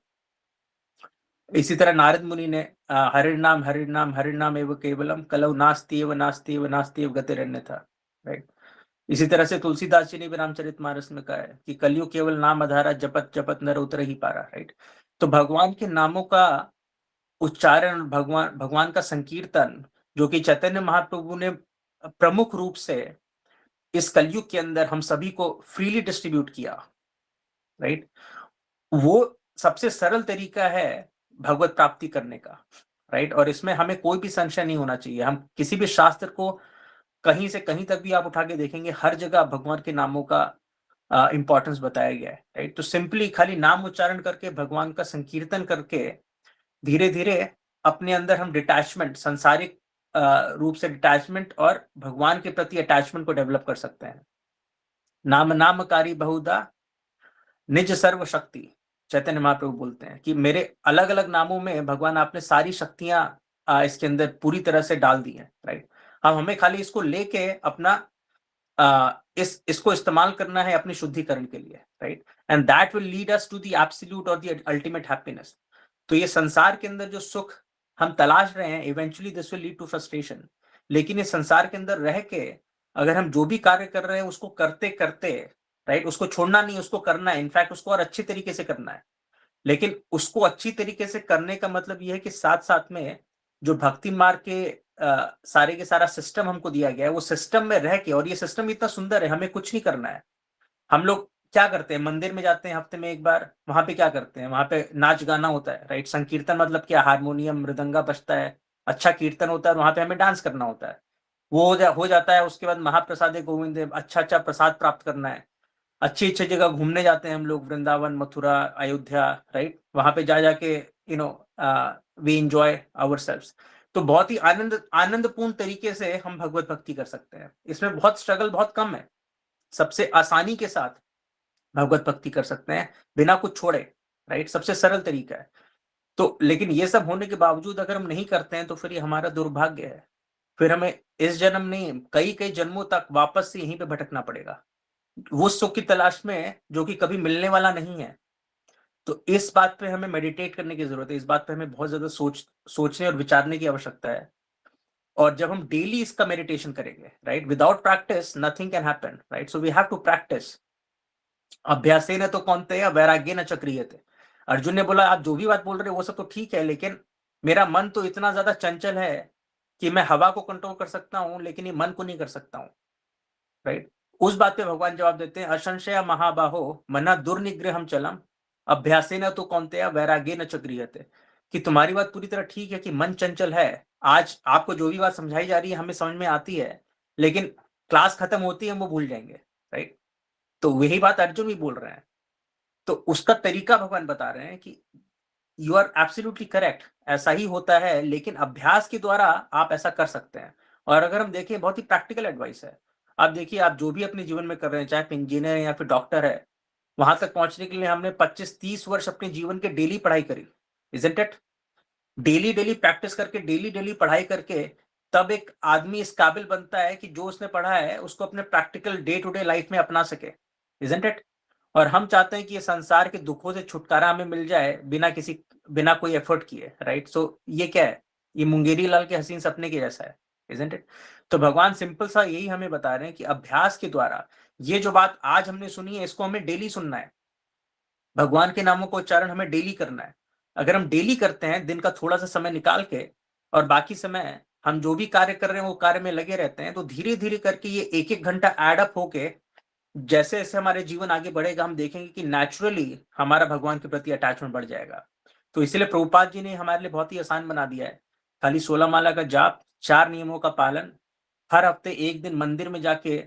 इसी तरह नारद मुनि ने हरि नाम एव केवलम कलौ नास्ति एव नास्ति एव नास्ति एव गतिरन्यथा, राइट। इसी तरह से तुलसीदास जी ने भी रामचरितमानस में कहा है कि कलयुग केवल नाम आधारा, जपत जपत नर उतर ही पारा, राइट। तो भगवान के नामों का उच्चारण, भगवान का संकीर्तन, जो कि चैतन्य महाप्रभु ने प्रमुख रूप से इस कलयुग के अंदर हम सभी को फ्रीली डिस्ट्रीब्यूट किया, राइट, वो सबसे सरल तरीका है भगवत प्राप्ति करने का, राइट। और इसमें हमें कोई भी संशय नहीं होना चाहिए। हम किसी भी शास्त्र को कहीं से कहीं तक भी आप उठा के देखेंगे, हर जगह भगवान के नामों का इंपॉर्टेंस बताया गया है, राइट। तो सिंपली खाली नाम उच्चारण करके, भगवान का संकीर्तन करके, धीरे धीरे अपने अंदर हम डिटैचमेंट, सांसारिक रूप से डिटैचमेंट और भगवान के प्रति अटैचमेंट को डेवलप कर सकते हैं। नाम नामकारी बहुधा निज सर्व शक्ति, चैतन्य महाप्रभु बोलते हैं कि मेरे अलग अलग नामों में भगवान आपने सारी शक्तियां इसके अंदर पूरी तरह से डाल दी हैं, राइट। हमें खाली इसको लेके अपना इसको इस्तेमाल करना है अपने शुद्धिकरण के लिए, right. And that will lead us to the absolute और द अल्टीमेट हैप्पीनेस। तो ये संसार के अंदर जो सुख हम तलाश रहे हैं, eventually this will lead to frustration. लेकिन इस संसार के अंदर रह के अगर हम जो भी कार्य कर रहे हैं उसको करते करते, राइट, उसको छोड़ना नहीं, उसको करना है, इनफैक्ट उसको और अच्छी तरीके से करना है। लेकिन उसको अच्छी तरीके से करने का मतलब यह है कि साथ साथ में जो भक्ति मार्ग के सारे के सारा सिस्टम हमको दिया गया है, वो सिस्टम में रह के, और ये सिस्टम इतना सुंदर है, हमें कुछ नहीं करना है। हम लोग क्या करते हैं, मंदिर में जाते हैं हफ्ते में एक बार, वहां पे क्या करते हैं, वहां पे नाच गाना होता है, राइट। संकीर्तन मतलब क्या, हारमोनियम मृदंगा बजता है, अच्छा कीर्तन होता है, वहां पे हमें डांस करना होता है, वो हो जाता है। उसके बाद महाप्रसाद गोविंद, अच्छा प्रसाद प्राप्त करना है। अच्छी अच्छी जगह घूमने जाते हैं हम लोग, वृंदावन, मथुरा, अयोध्या, राइट। वहां पे जा जाके वी एंजॉय आवरसेल्व्स। तो बहुत ही आनंदपूर्ण तरीके से हम भगवत भक्ति कर सकते हैं। इसमें बहुत स्ट्रगल बहुत कम है, सबसे आसानी के साथ भगवत भक्ति कर सकते हैं बिना कुछ छोड़े, राइट? सबसे सरल तरीका है। तो लेकिन ये सब होने के बावजूद अगर हम नहीं करते हैं तो फिर ये हमारा दुर्भाग्य है। फिर हमें इस जन्म नहीं, कई जन्मों तक वापस से यहीं पे भटकना पड़ेगा, वो सुख की तलाश में जो कि कभी मिलने वाला नहीं है। तो इस बात पे हमें मेडिटेट करने की जरूरत है, इस बात पे हमें बहुत ज्यादा सोचने और विचारने की आवश्यकता है। और जब हम डेली इसका मेडिटेशन करेंगे, right, without practice nothing can happen, right? So we have to practice. अभ्यासेन तो कौन्तेय वैराग्येन च क्रियते। अर्जुन ने बोला आप जो भी बात बोल रहे हो वो सब तो ठीक है, लेकिन मेरा मन तो इतना ज्यादा चंचल है कि मैं हवा को कंट्रोल कर सकता हूं लेकिन ये मन को नहीं कर सकता हूं, राइट? उस बात पे भगवान जवाब देते हैं, असंशय महाबाहो मना दुर्निग्रहम चलम अभ्यासेन तो कौन्तेय वैराग्येन च क्रियते। कि तुम्हारी बात पूरी तरह ठीक है कि मन चंचल है, आज आपको जो भी बात समझाई जा रही है हमें समझ में आती है, लेकिन क्लास खत्म होती है हम वो भूल जाएंगे, राइट? तो वही बात अर्जुन भी बोल रहे हैं। तो उसका तरीका भगवान बता रहे हैं कि यू आर एब्सोल्युटली करेक्ट, ऐसा ही होता है, लेकिन अभ्यास के द्वारा आप ऐसा कर सकते हैं। और अगर हम देखें, बहुत ही प्रैक्टिकल एडवाइस है। आप देखिए, आप जो भी अपने जीवन में कर रहे हैं, चाहे आप इंजीनियर है या फिर डॉक्टर है, वहां तक पहुंचने के लिए हमने 25-30 वर्ष अपने जीवन के डेली पढ़ाई करी, इजंट इट? डेली प्रैक्टिस करके, डेली पढ़ाई करके तब एक आदमी इस काबिल बनता है कि जो उसने पढ़ा है उसको अपने practical day to day life में अपना सके, इजंट इट? और हम चाहते हैं कि ये संसार के दुखों से छुटकारा हमें मिल जाए बिना कोई एफर्ट किए, राइट? सो ये क्या है? ये मुंगेरी लाल के हसीन सपने के जैसा है, इजंट इट? तो भगवान सिंपल सा यही हमें बता रहे हैं कि अभ्यास के द्वारा ये जो बात आज हमने सुनी है इसको हमें डेली सुनना है। भगवान के नामों का उच्चारण हमें डेली करना है। अगर हम डेली करते हैं, दिन का थोड़ा सा समय निकाल के, और बाकी समय हम जो भी कार्य कर रहे हैं वो कार्य में लगे रहते हैं, तो धीरे धीरे करके ये एक एक घंटा एड अप होके जैसे जैसे हमारे जीवन आगे बढ़ेगा, हम देखेंगे कि नेचुरली हमारा भगवान के प्रति अटैचमेंट बढ़ जाएगा। तो इसलिए प्रभुपाद जी ने हमारे लिए बहुत ही आसान बना दिया है। खाली 16 माला का जाप, 4 नियमों का पालन, हर हफ्ते एक दिन मंदिर में जाके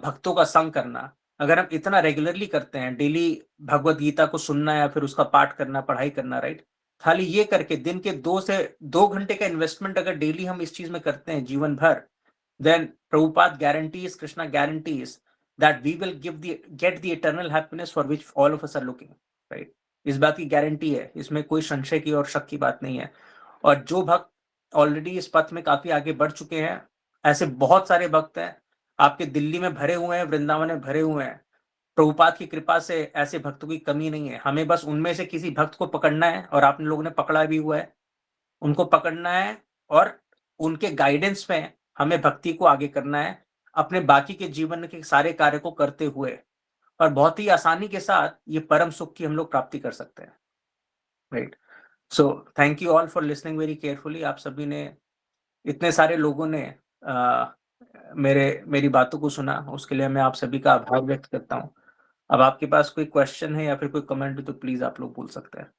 भक्तों का संग करना। अगर हम इतना रेगुलरली करते हैं, डेली भगवत गीता को सुनना या फिर उसका पाठ करना, पढ़ाई करना, राइट, खाली ये करके दिन के 2 घंटे का इन्वेस्टमेंट अगर डेली हम इस चीज में करते हैं जीवन भर, then Prabhupada guarantees, Krishna guarantees that we will get the eternal happiness for which all of us are looking, right? इस बात की गारंटी है, इसमें कोई संशय की और शक की बात नहीं है। और जो भक्त ऑलरेडी इस पथ में काफी आगे बढ़ चुके हैं, ऐसे बहुत सारे भक्त हैं, आपके दिल्ली में भरे हुए हैं, वृंदावन में भरे हुए हैं। प्रभुपाद की कृपा से ऐसे भक्तों की कमी नहीं है। हमें बस उनमें से किसी भक्त को पकड़ना है, और आप लोगों ने पकड़ा भी हुआ है। उनको पकड़ना है और उनके गाइडेंस में हमें भक्ति को आगे करना है, अपने बाकी के जीवन के सारे कार्य को करते हुए, और बहुत ही आसानी के साथ ये परम सुख की हम लोग प्राप्ति कर सकते हैं, right? So thank you all for listening very carefully. आप सभी ने, इतने सारे लोगों ने मेरी बातों को सुना, उसके लिए मैं आप सभी का आभार व्यक्त करता हूँ। अब आपके पास कोई क्वेश्चन है या फिर कोई कमेंट है तो प्लीज आप लोग बोल सकते हैं।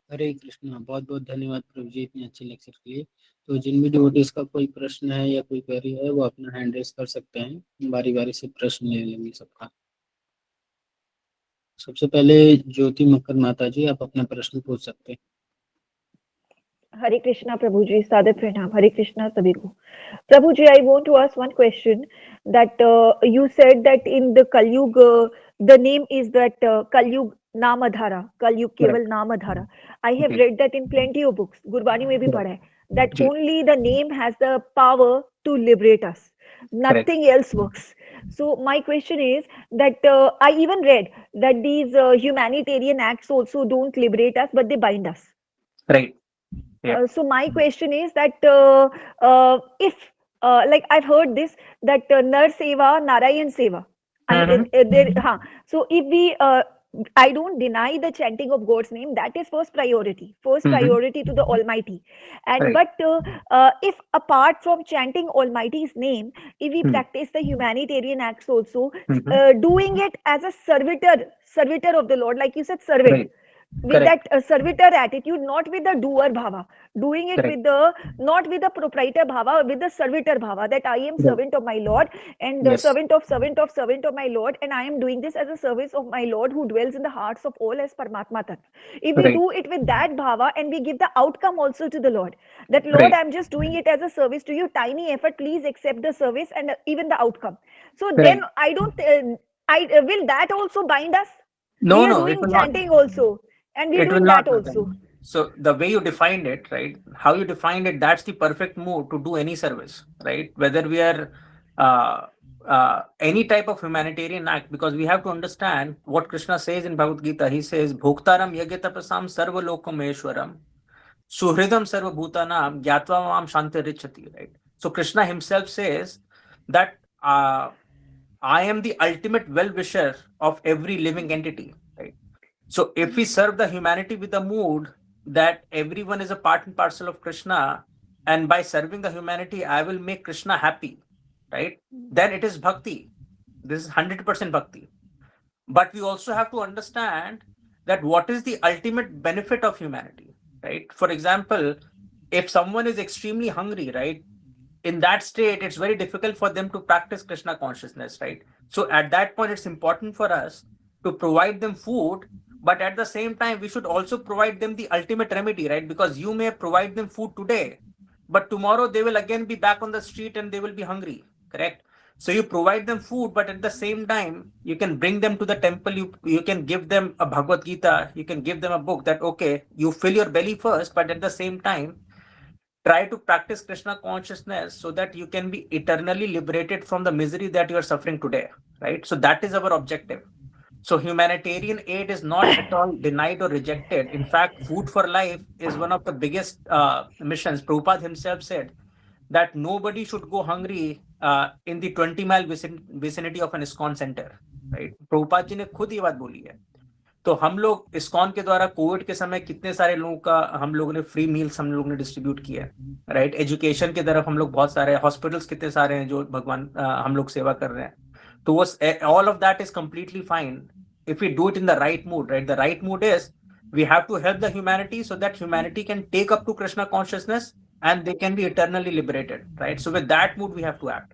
हरे कृष्णा, बहुत बहुत धन्यवाद प्रभु जी इतने अच्छे लेक्चर के लिए। तो जिन भी डिवोटीज का कोई प्रश्न है या कोई क्वेरी है वो अपना हैंड रेस कर सकते हैं, बारी बारी से प्रश्न ले लेंगे सबका। सबसे पहले ज्योति मक्कर माता जी, आप अपना प्रश्न पूछ सकते हैं। हरे कृष्णा प्रभु जी, सादर प्रणाम। हरे कृष्णा सभी को। प्रभु जी, I want to ask one question that you said that in the Kalyug the name is that Kalyug Namadhara, Kalyug केवल Namadhara. I have read that in plenty of books, Gurbani में भी पढ़ा है, that only the name has the power to liberate us, nothing else works. So my question is that I even read that these humanitarian acts also don't liberate us but they bind us, right? Yeah. So my question is that if like I've heard this that Nar Seva, Narayan Seva. So if we I don't deny the chanting of God's name, that is first priority to the Almighty. And Right. but if apart from chanting Almighty's name, if we practice the humanitarian acts also, doing it as a servitor of the Lord, like you said, servant. Right. With Correct. that servitor attitude, not with the doer bhava, doing it Correct. with the not with the proprietor bhava, with the servitor bhava, that I am servant of my Lord, and the Yes. servant of my Lord, and I am doing this as a service of my Lord who dwells in the hearts of all as Paramatma Tattva. If we Right. do it with that bhava and we give the outcome also to the Lord, that Lord, Right. I'm just doing it as a service to you, tiny effort, please accept the service and even the outcome. So Right. then I don't will that also bind us? No, We are no, it doing will not. chanting also, and we're It will doing not, that madam. also. So the way you defined it, right? How you defined it, that's the perfect mood to do any service, right? Whether we are uh, any type of humanitarian act, because we have to understand what Krishna says in Bhagavad Gita. He says, "Bhoktaram yajnatapasam sarvalokameshwaram suhridam sarvabhutanam gyatva mam shantiricchati." Right? So Krishna himself says that I am the ultimate well-wisher of every living entity. Right? So if we serve the humanity with the mood that everyone is a part and parcel of Krishna, and by serving the humanity, I will make Krishna happy, right? Then it is bhakti. This is 100% bhakti. But we also have to understand that what is the ultimate benefit of humanity, right? For example, if someone is extremely hungry, right? In that state, it's very difficult for them to practice Krishna consciousness, right? So at that point, it's important for us to provide them food, but at the same time, we should also provide them the ultimate remedy, right? Because you may provide them food today, but tomorrow they will again be back on the street and they will be hungry, correct? So you provide them food, but at the same time, you can bring them to the temple. You can give them a Bhagavad Gita. You can give them a book that, okay, you fill your belly first, but at the same time, try to practice Krishna consciousness so that you can be eternally liberated from the misery that you are suffering today, right? So that is our objective. So humanitarian aid is not at all denied or rejected. In fact, Food for Life is one of the biggest missions. Prabhupada himself said that nobody should go hungry in the 20-mile vicinity of an ISKCON center, right? Prabhupada ji ने खुद ये बात बोली है. तो हम लोग ISKCON के द्वारा कोविड के समय कितने सारे लोगों का हम लोगों ने फ्री मील्स हम लोगों ने डिस्ट्रीब्यूट किया, राइट? एजुकेशन की तरफ हम लोग बहुत सारे हॉस्पिटल्स कितने सारे हैं जो भगवान हम लोग सेवा कर रहे हैं. तो वो all of that is completely fine if we do it in the right mood, right? The right mood is we have to help the humanity so that humanity can take up to Krishna consciousness and they can be eternally liberated, right? So with that mood we have to act.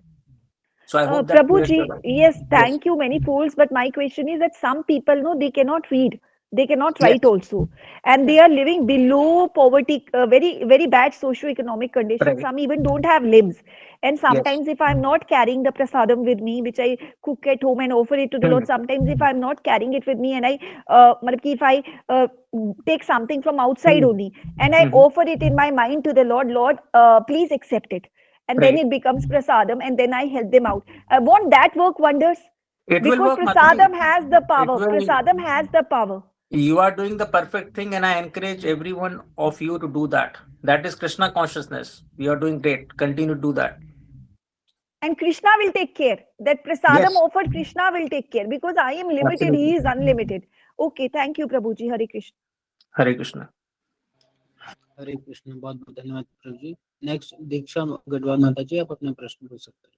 So I hope that clears Prabhuji, the doubt. yes, Yes. thank you many folds. But my question is that some people know they cannot read, they cannot write Yes. also, and they are living below poverty, very very bad socio-economic conditions. Right. Some even don't have limbs. And Yes. sometimes, if I'm not carrying the prasadam with me, which I cook at home and offer it to the Lord, sometimes if I'm not carrying it with me, and I, matlab ki if I take something from outside only, and I offer it in my mind to the Lord, Lord, please accept it. And then Right. it becomes prasadam, and then I help them out. Won't that work wonders? It will Because work, prasadam Madhuri. has the It power. will. Prasadam has the power. You are doing the perfect thing, and I encourage every one of you to do that. That is Krishna consciousness. You are doing great. Continue to do that. And Krishna will take care. That prasadam Yes. offered, Krishna will take care. Because I am limited, Absolutely. he is unlimited. Okay, thank you, Prabhuji. Hare Krishna. Hare Krishna. हरे कृष्ण. बहुत बहुत धन्यवाद प्रभु जी. Next दीक्षा गढ़वाल माता जी, आप अपना प्रश्न पूछ सकते हैं.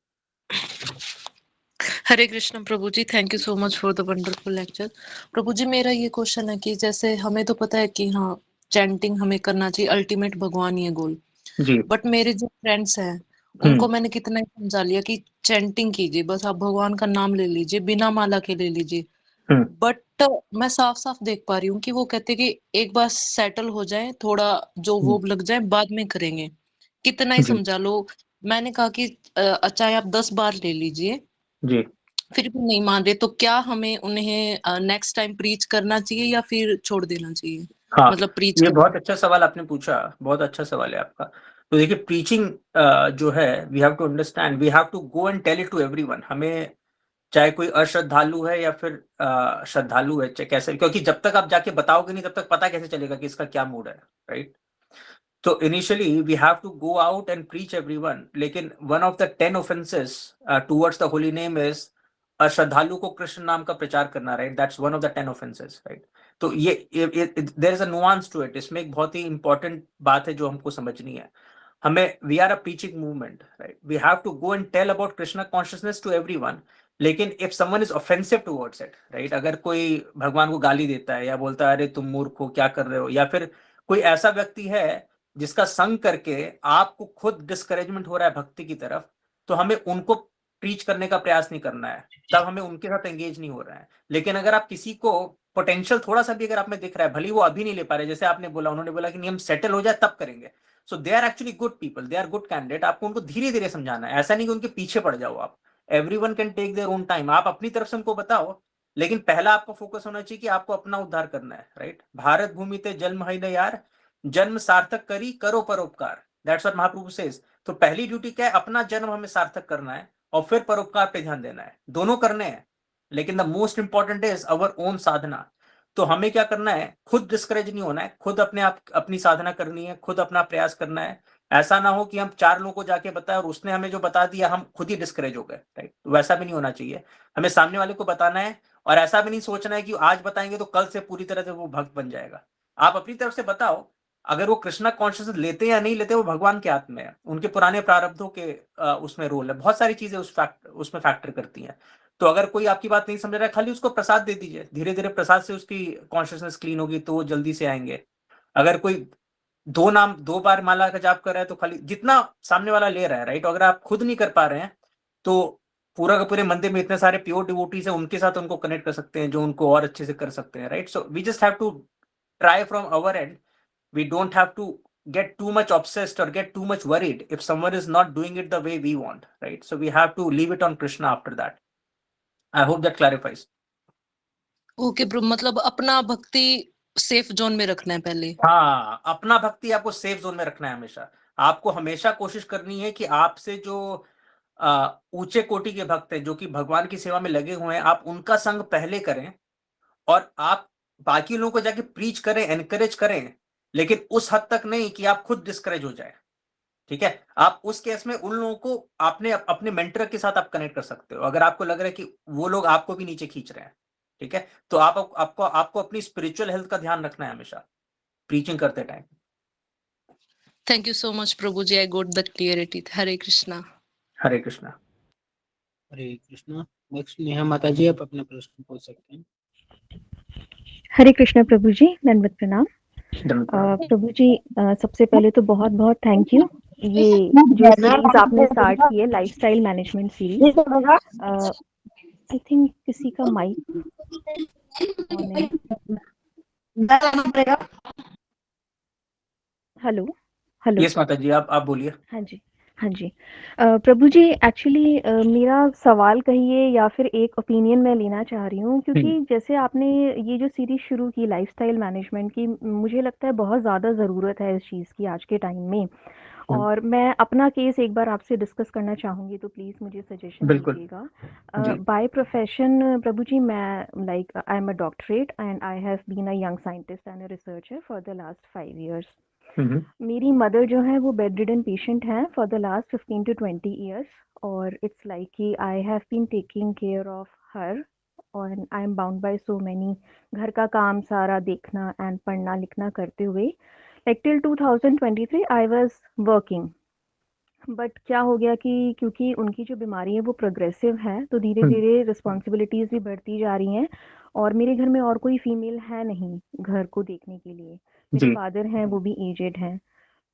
हरे कृष्ण प्रभु जी, thank you so much for the wonderful lecture. प्रभु जी, मेरा ये क्वेश्चन है कि जैसे हमें तो पता है कि हाँ चैंटिंग हमें करना चाहिए, अल्टीमेट भगवान ही है गोल. जी. बट मेरे जो फ्रेंड्स हैं उनको मैंने कितना ही समझा लिया कि चैंटिंग कीजिए, बस आप भगवान का नाम ले लीजिए, बिना माला के ले लीजिए. बट मैं साफ साफ देख पा रही हूँ कि वो कहते कि एक बार सेटल हो जाए, थोड़ा जो वो लग जाए, बाद में करेंगे. कितना ही जी. समझा लो. मैंने कहा कि चाहे आप 10 बार ले लीजिए, जी. फिर भी नहीं मान रहे, तो क्या हमें उन्हें नेक्स्ट टाइम प्रीच करना चाहिए या फिर छोड़ देना चाहिए? हाँ, मतलब प्रीच ये कर. बहुत अच्छा सवाल आपने पूछा. बहुत अच्छा सवाल है आपका. तो देखिए, प्रीचिंग जो है, we have to understand, we have to go and tell it to everyone. हमें चाहे कोई अश्रद्धालु है या फिर श्रद्धालु है, चाहे कैसे, क्योंकि जब तक आप जाके बताओगे नहीं तब तक पता कैसे चलेगा कि इसका क्या मूड है, right? So initially we have to go out and preach everyone. लेकिन one of the 10 offenses towards the holy name is श्रद्धालु को कृष्ण नाम का प्रचार करना, right? That's one of the 10 offenses, right? तो ये there is a nuance to it. इसमें एक बहुत ही important बात है जो हमको समझनी है. हमें we are a preaching movement, right? We have to go and tell about Krishna consciousness to everyone. लेकिन if someone is offensive towards it, right? अगर कोई भगवान को गाली देता है या बोलता है अरे तुम मूर्ख हो, क्या कर रहे हो, या फिर कोई ऐसा व्यक्ति है जिसका संग करके आपको खुद डिस्करेजमेंट हो रहा है भक्ति की तरफ, तो हमें उनको प्रीच करने का प्रयास नहीं करना है, तब हमें उनके साथ एंगेज नहीं हो रहा है. लेकिन अगर आप किसी को पोटेंशियल थोड़ा सा भी अगर आप में दिख रहा है, भले वो अभी नहीं ले पा रहे, जैसे आपने बोला, उन्होंने बोला कि नहीं हम सेटल हो जाए तब करेंगे, so they are actually good people, they are good candidate. आपको उनको धीरे धीरे समझाना है, ऐसा नहीं कि उनके पीछे पड़ जाओ आप. Everyone can take their own time. आप अपनी तरफ से उनको बताओ, लेकिन पहला आपको फोकस होना चाहिए कि आपको अपना उद्धार करना है, राइट। भारत भूमि ते जन्म है न यार, जन्म सार्थक करी करो परोपकार, दैट्स व्हाट महाप्रभु सेज। तो पहली ड्यूटी क्या है, अपना जन्म हमें सार्थक करना है और फिर परोपकार पे ध्यान देना है, दोनों करने हैं, लेकिन the most important is our own sadhana. तो हमें क्या करना है, खुद डिस्करेज नहीं होना है, खुद अपने आप अपनी साधना करनी है, खुद अपना प्रयास करना है। ऐसा ना हो कि हम 4 लोगों को जाके बताएं और उसने हमें जो बता दिया हम खुद ही डिस्करेज हो गए, राइट। वैसा भी नहीं होना चाहिए, हमें सामने वाले को बताना है और ऐसा भी नहीं सोचना है कि आज बताएंगे तो कल से पूरी तरह से वो भक्त बन जाएगा। आप अपनी तरफ से बताओ, अगर वो कृष्णा कॉन्शियसनेस लेते या नहीं लेते वो भगवान के हाथ में है, उनके पुराने प्रारब्धों के उसमें रोल है, बहुत सारी चीजें उसमें फैक्टर करती हैं। तो अगर कोई आपकी बात नहीं समझ रहा है, खाली उसको प्रसाद दे दीजिए, धीरे धीरे प्रसाद से उसकी कॉन्शियसनेस क्लीन होगी तो वो जल्दी से आएंगे। अगर कोई 2 बार माला का जाप कर रहा है तो खाली जितना सामने वाला ले रहा है, राइट। अगर आप खुद नहीं कर पा रहे हैं तो पूरा का पूरे मंदिर में इतने सारे प्योर डिवोटीज है, उनके साथ उनको कनेक्ट कर सकते हैं जो उनको और अच्छे से कर सकते हैं, right. So we just have to try from our end, we don't have to get too much obsessed or get too much worried if someone is not doing it the way we want, right? So we have to leave it on Krishna after that. I hope that clarifies. Okay bro, मतलब अपना भक्ति safe zone में रखना है पहले। हाँ, अपना भक्ति आपको सेफ जोन में रखना है हमेशा। आपको हमेशा कोशिश करनी है कि आपसे जो ऊंचे कोटि के भक्त हैं जो कि भगवान की सेवा में लगे हुए हैं, आप उनका संग पहले करें और आप बाकी लोगों को जाके प्रीच करें, एनकरेज करें, लेकिन उस हद तक नहीं कि आप खुद डिस्करेज हो जाए, ठीक है। आप उस केस में उन लोगों को आपने अपने मेंटर के साथ आप कनेक्ट कर सकते हो, अगर आपको लग रहा है कि वो लोग आपको भी नीचे खींच रहे हैं, ठीक है। तो आपको अपनी स्पिरिचुअल हेल्थ का ध्यान रखना है हमेशा प्रीचिंग करते time. Thank you so much प्रभु जी, I got the clarity. Hare Krishna. Hare Krishna. Hare Krishna. Next Neha माता जी, आप अपना प्रश्न पूछ सकते हैं। हरे कृष्णा प्रभु जी, दंडवत प्रणाम। प्रभु जी, सबसे पहले तो बहुत बहुत थैंक यू, ये जो सीरीज आपने स्टार्ट की है lifestyle management series. I think किसी का माइक ऑन है। Hello hello. यस माता जी, आप बोलिए। हाँ जी, हाँ जी। प्रभु जी, एक्चुअली मेरा सवाल कहिए या फिर एक ओपिनियन मैं लेना चाह रही हूँ, क्योंकि जैसे आपने ये जो सीरीज शुरू की लाइफस्टाइल मैनेजमेंट की, मुझे लगता है बहुत ज़्यादा ज़रूरत है इस चीज़ की आज के टाइम में। और मैं अपना केस एक बार आपसे डिस्कस करना चाहूँगी, तो प्लीज़ मुझे सजेशन दीजिएगा। बाय प्रोफेशन प्रभु जी, मैं like I am a doctorate and I have been a young scientist and a researcher for the last 5 years। मेरी मदर जो है वो बेड रिडन पेशेंट हैं for the last 15 to 20 years, और इट्स लाइक कि I have been taking care of her और I am bound by so many, घर का काम सारा देखना एंड पढ़ना लिखना करते हुए, like till 2023 I was working. But क्या हो गया कि क्योंकि उनकी जो बीमारी है वो प्रोग्रेसिव है, तो धीरे धीरे रिस्पॉन्सिबिलिटीज़ भी बढ़ती जा रही हैं, और मेरे घर में और कोई फीमेल है नहीं घर को देखने के लिए। मेरे फादर हैं, वो भी एजेड हैं।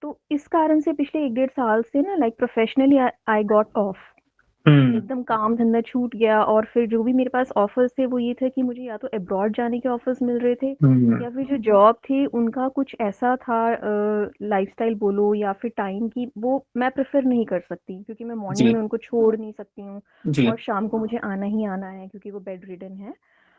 तो इस कारण से पिछले 1-1.5 साल से ना, like professionally I got off, एकदम काम धंधा छूट गया। और फिर जो भी मेरे पास ऑफर्स थे वो ये थे कि मुझे या तो अब्रॉड जाने के ऑफर्स मिल रहे थे, या फिर जो जॉब थी उनका कुछ ऐसा था, लाइफस्टाइल बोलो या फिर टाइम की, वो मैं प्रेफर नहीं कर सकती, क्योंकि मैं मॉर्निंग में उनको छोड़ नहीं सकती हूँ और शाम को मुझे आना ही आना है क्योंकि वो बेड रिडन है।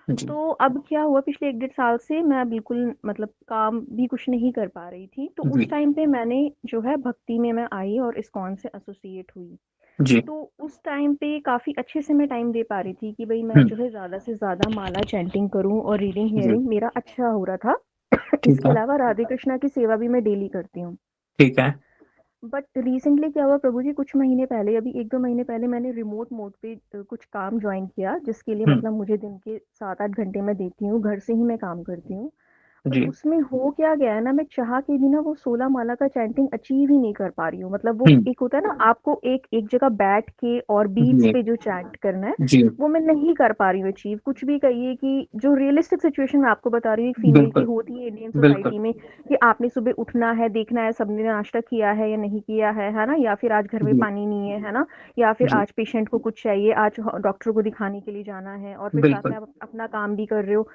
तो अब क्या हुआ, पिछले 1-1.5 साल से मैं बिल्कुल मतलब काम भी कुछ नहीं कर पा रही थी। तो उस टाइम पे मैंने जो है भक्ति में मैं आई और इस्कॉन से एसोसिएट हुई। तो उस टाइम पे काफ़ी अच्छे से मैं टाइम दे पा रही थी कि भाई मैं जो है ज़्यादा से ज़्यादा माला चैंटिंग करूँ, और रीडिंग हियरिंग मेरा अच्छा हो रहा था। इसके अलावा राधे कृष्णा की सेवा भी मैं डेली करती हूँ। ठीक है। बट रिसेंटली क्या हुआ प्रभु जी, कुछ महीने पहले, अभी 1-2 महीने पहले मैंने रिमोट मोड पे कुछ काम ज्वाइन किया, जिसके लिए मतलब मुझे दिन के 7-8 घंटे मैं देती हूँ, घर से ही मैं काम करती हूँ। बट उसमें हो क्या गया है ना, मैं चाह के भी ना वो 16 माला का चैंटिंग अचीव ही नहीं कर पा रही हूँ। मतलब वो एक होता है ना, आपको एक जगह बैठ के और बीट्स पे जो चैंट करना है, वो मैं नहीं कर पा रही हूँ अचीव। कुछ भी कहिए कि जो रियलिस्टिक सिचुएशन मैं आपको बता रही हूँ, फीमेल की होती है इंडियन सोसाइटी में, कि आपने सुबह उठना है, देखना है सबने नाश्ता किया है या नहीं किया है ना, या फिर आज घर में पानी नहीं है ना, या फिर आज पेशेंट को कुछ चाहिए, आज डॉक्टर को दिखाने के लिए जाना है, और फिर साथ में आप अपना काम भी कर रहे हो।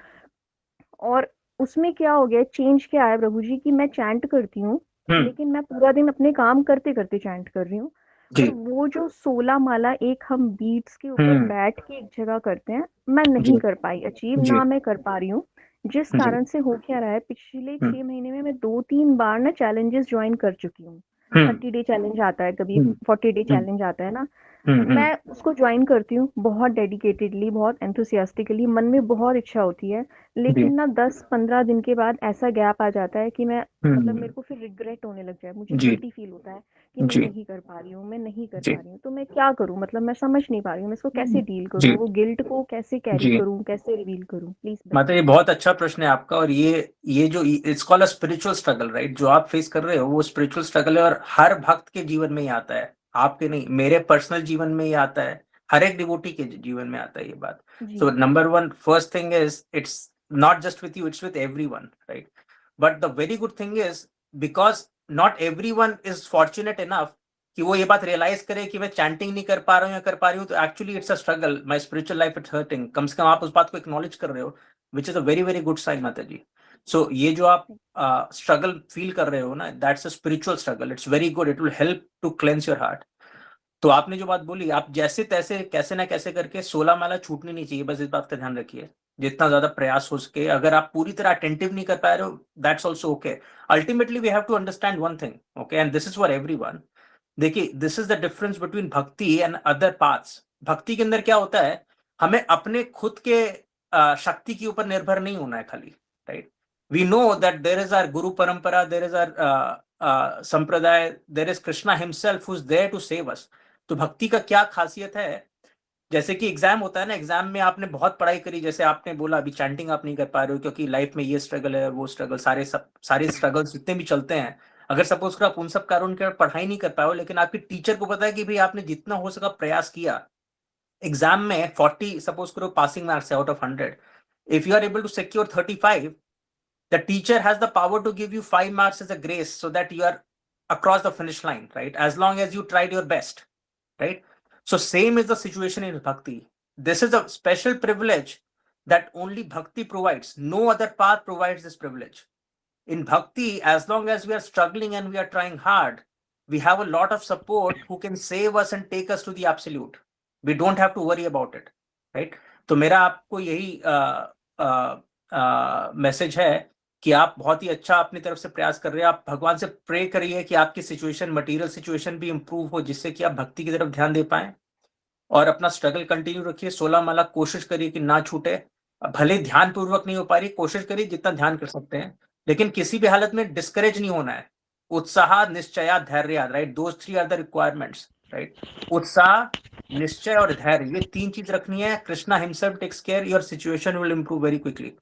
और उसमें क्या हो गया, चेंज क्या है प्रभु जी, कि मैं चैंट करती हूँ, लेकिन मैं पूरा दिन अपने काम करते करते चैंट कर रही हूँ। जी। पर वो जो 16 माला एक हम बीट्स के ऊपर बैठ के एक जगह करते हैं, मैं नहीं जी। कर पाई अचीव, जी। ना मैं कर पा रही हूँ। जिस जी। कारण से हो क्या रहा है, पिछले 6 महीने में मैं 2-3 बार ना चैलेंजेस जॉइन कर चुकी हूँ। 30 डे चैलेंज आता है, कभी 40 डे चैलेंज आता है ना, मैं उसको ज्वाइन करती हूँ बहुत डेडिकेटेडली, बहुत एंथुसियास्टिकली, मन में बहुत इच्छा होती है, लेकिन ना 10-15 दिन के बाद ऐसा गैप आ जाता है कि मैं मतलब मेरे को फिर रिग्रेट होने लग जाए, मुझे जी। गिल्टी फील होता है कि मैं जी। नहीं कर पा रही हूँ, मैं नहीं कर जी। पा रही हूँ। तो मैं क्या करूँ, मतलब मैं समझ नहीं पा रही हूँ, मैं इसको कैसे डील जी। करूँ, वो गिल्ट को कैसे कैरी जी। करूँ, कैसे रिवील करूँ, प्लीज माता, ये बहुत अच्छा प्रश्न है आपका। और ये जो it's called a spiritual struggle, right, जो आप फेस कर रहे हो वो स्पिरिचुअल स्ट्रगल है, और हर भक्त के जीवन में ही आता है, आपके नहीं, मेरे पर्सनल जीवन में ही आता है, हर एक डिवोटी के जीवन में आता है ये बात। So number one, first thing is it's not just with you, it's with everyone, right. But the very good thing is because not everyone is fortunate enough कि वो ये बात रियलाइज करे कि मैं चैंटिंग नहीं कर पा रहा हूँ या कर पा रही हूँ, तो actually it's a struggle, my spiritual life it's hurting. कम से कम आप उस बात को एक्नॉलेज कर रहे हो, which is a very very good sign, माता जी। सो ये जो आप स्ट्रगल फील कर रहे हो ना, that's a spiritual struggle, it's very good, it will help to cleanse your heart. तो आपने जो बात बोली, आप जैसे तैसे कैसे ना कैसे करके 16 माला छूटनी नहीं चाहिए, बस इस बात का ध्यान रखिए, जितना ज्यादा प्रयास हो सके। अगर आप पूरी तरह अटेंटिव नहीं कर पा रहे हो, that's also okay. Ultimately we have to understand one thing, okay, and this is for everyone. देखिए, this is the difference between bhakti and other paths. भक्ति के अंदर क्या होता है, हमें अपने खुद के शक्ति के ऊपर निर्भर नहीं होना है खाली, right. We know that there is our guru parampara, there is our sampradaya, there is Krishna himself who is there to save us. तो भक्ति का क्या खासियत है, जैसे कि एग्जाम होता है ना, एग्जाम में आपने बहुत पढ़ाई करी, जैसे आपने बोला अभी चैंटिंग आप नहीं कर पा रहे हो क्योंकि लाइफ में ये स्ट्रगल है, वो स्ट्रगल, सारे स्ट्रगल्स जितने भी चलते हैं, अगर सपोज कर आप उन सब कारणों के पढ़ाई नहीं कर पाए हो, लेकिन आपके टीचर को पता है कि भाई आपने जितना हो सका प्रयास किया, एग्जाम में 40 सपोज करो पासिंग मार्क्स है out of 100, if you are able to secure 35, the teacher has the power to give you 5 marks as a grace so that you are across the finish line, right, as long as you tried your best, right. So same is the situation in bhakti. This is a special privilege that only bhakti provides, no other path provides this privilege. In bhakti, as long as we are struggling and we are trying hard, we have a lot of support who can save us and take us to the absolute. We don't have to worry about it, right. तो मेरा आपको यही message है कि आप बहुत ही अच्छा अपनी तरफ से प्रयास कर रहे हैं। आप भगवान से प्रे करिए कि आपकी सिचुएशन, मटेरियल सिचुएशन भी इंप्रूव हो, जिससे कि आप भक्ति की तरफ ध्यान दे पाएं, और अपना स्ट्रगल कंटिन्यू रखिए। 16 माला कोशिश करिए कि ना छूटे, भले ध्यान पूर्वक नहीं हो पा रही, कोशिश करिए जितना ध्यान कर सकते हैं, लेकिन किसी भी हालत में डिस्करेज नहीं होना है। उत्साह, निश्चय, धैर्य, right, those 3 are the requirements, right. उत्साह, निश्चय और धैर्य, ये 3 चीज रखनी है। Krishna himself takes care, your situation will improve very quickly.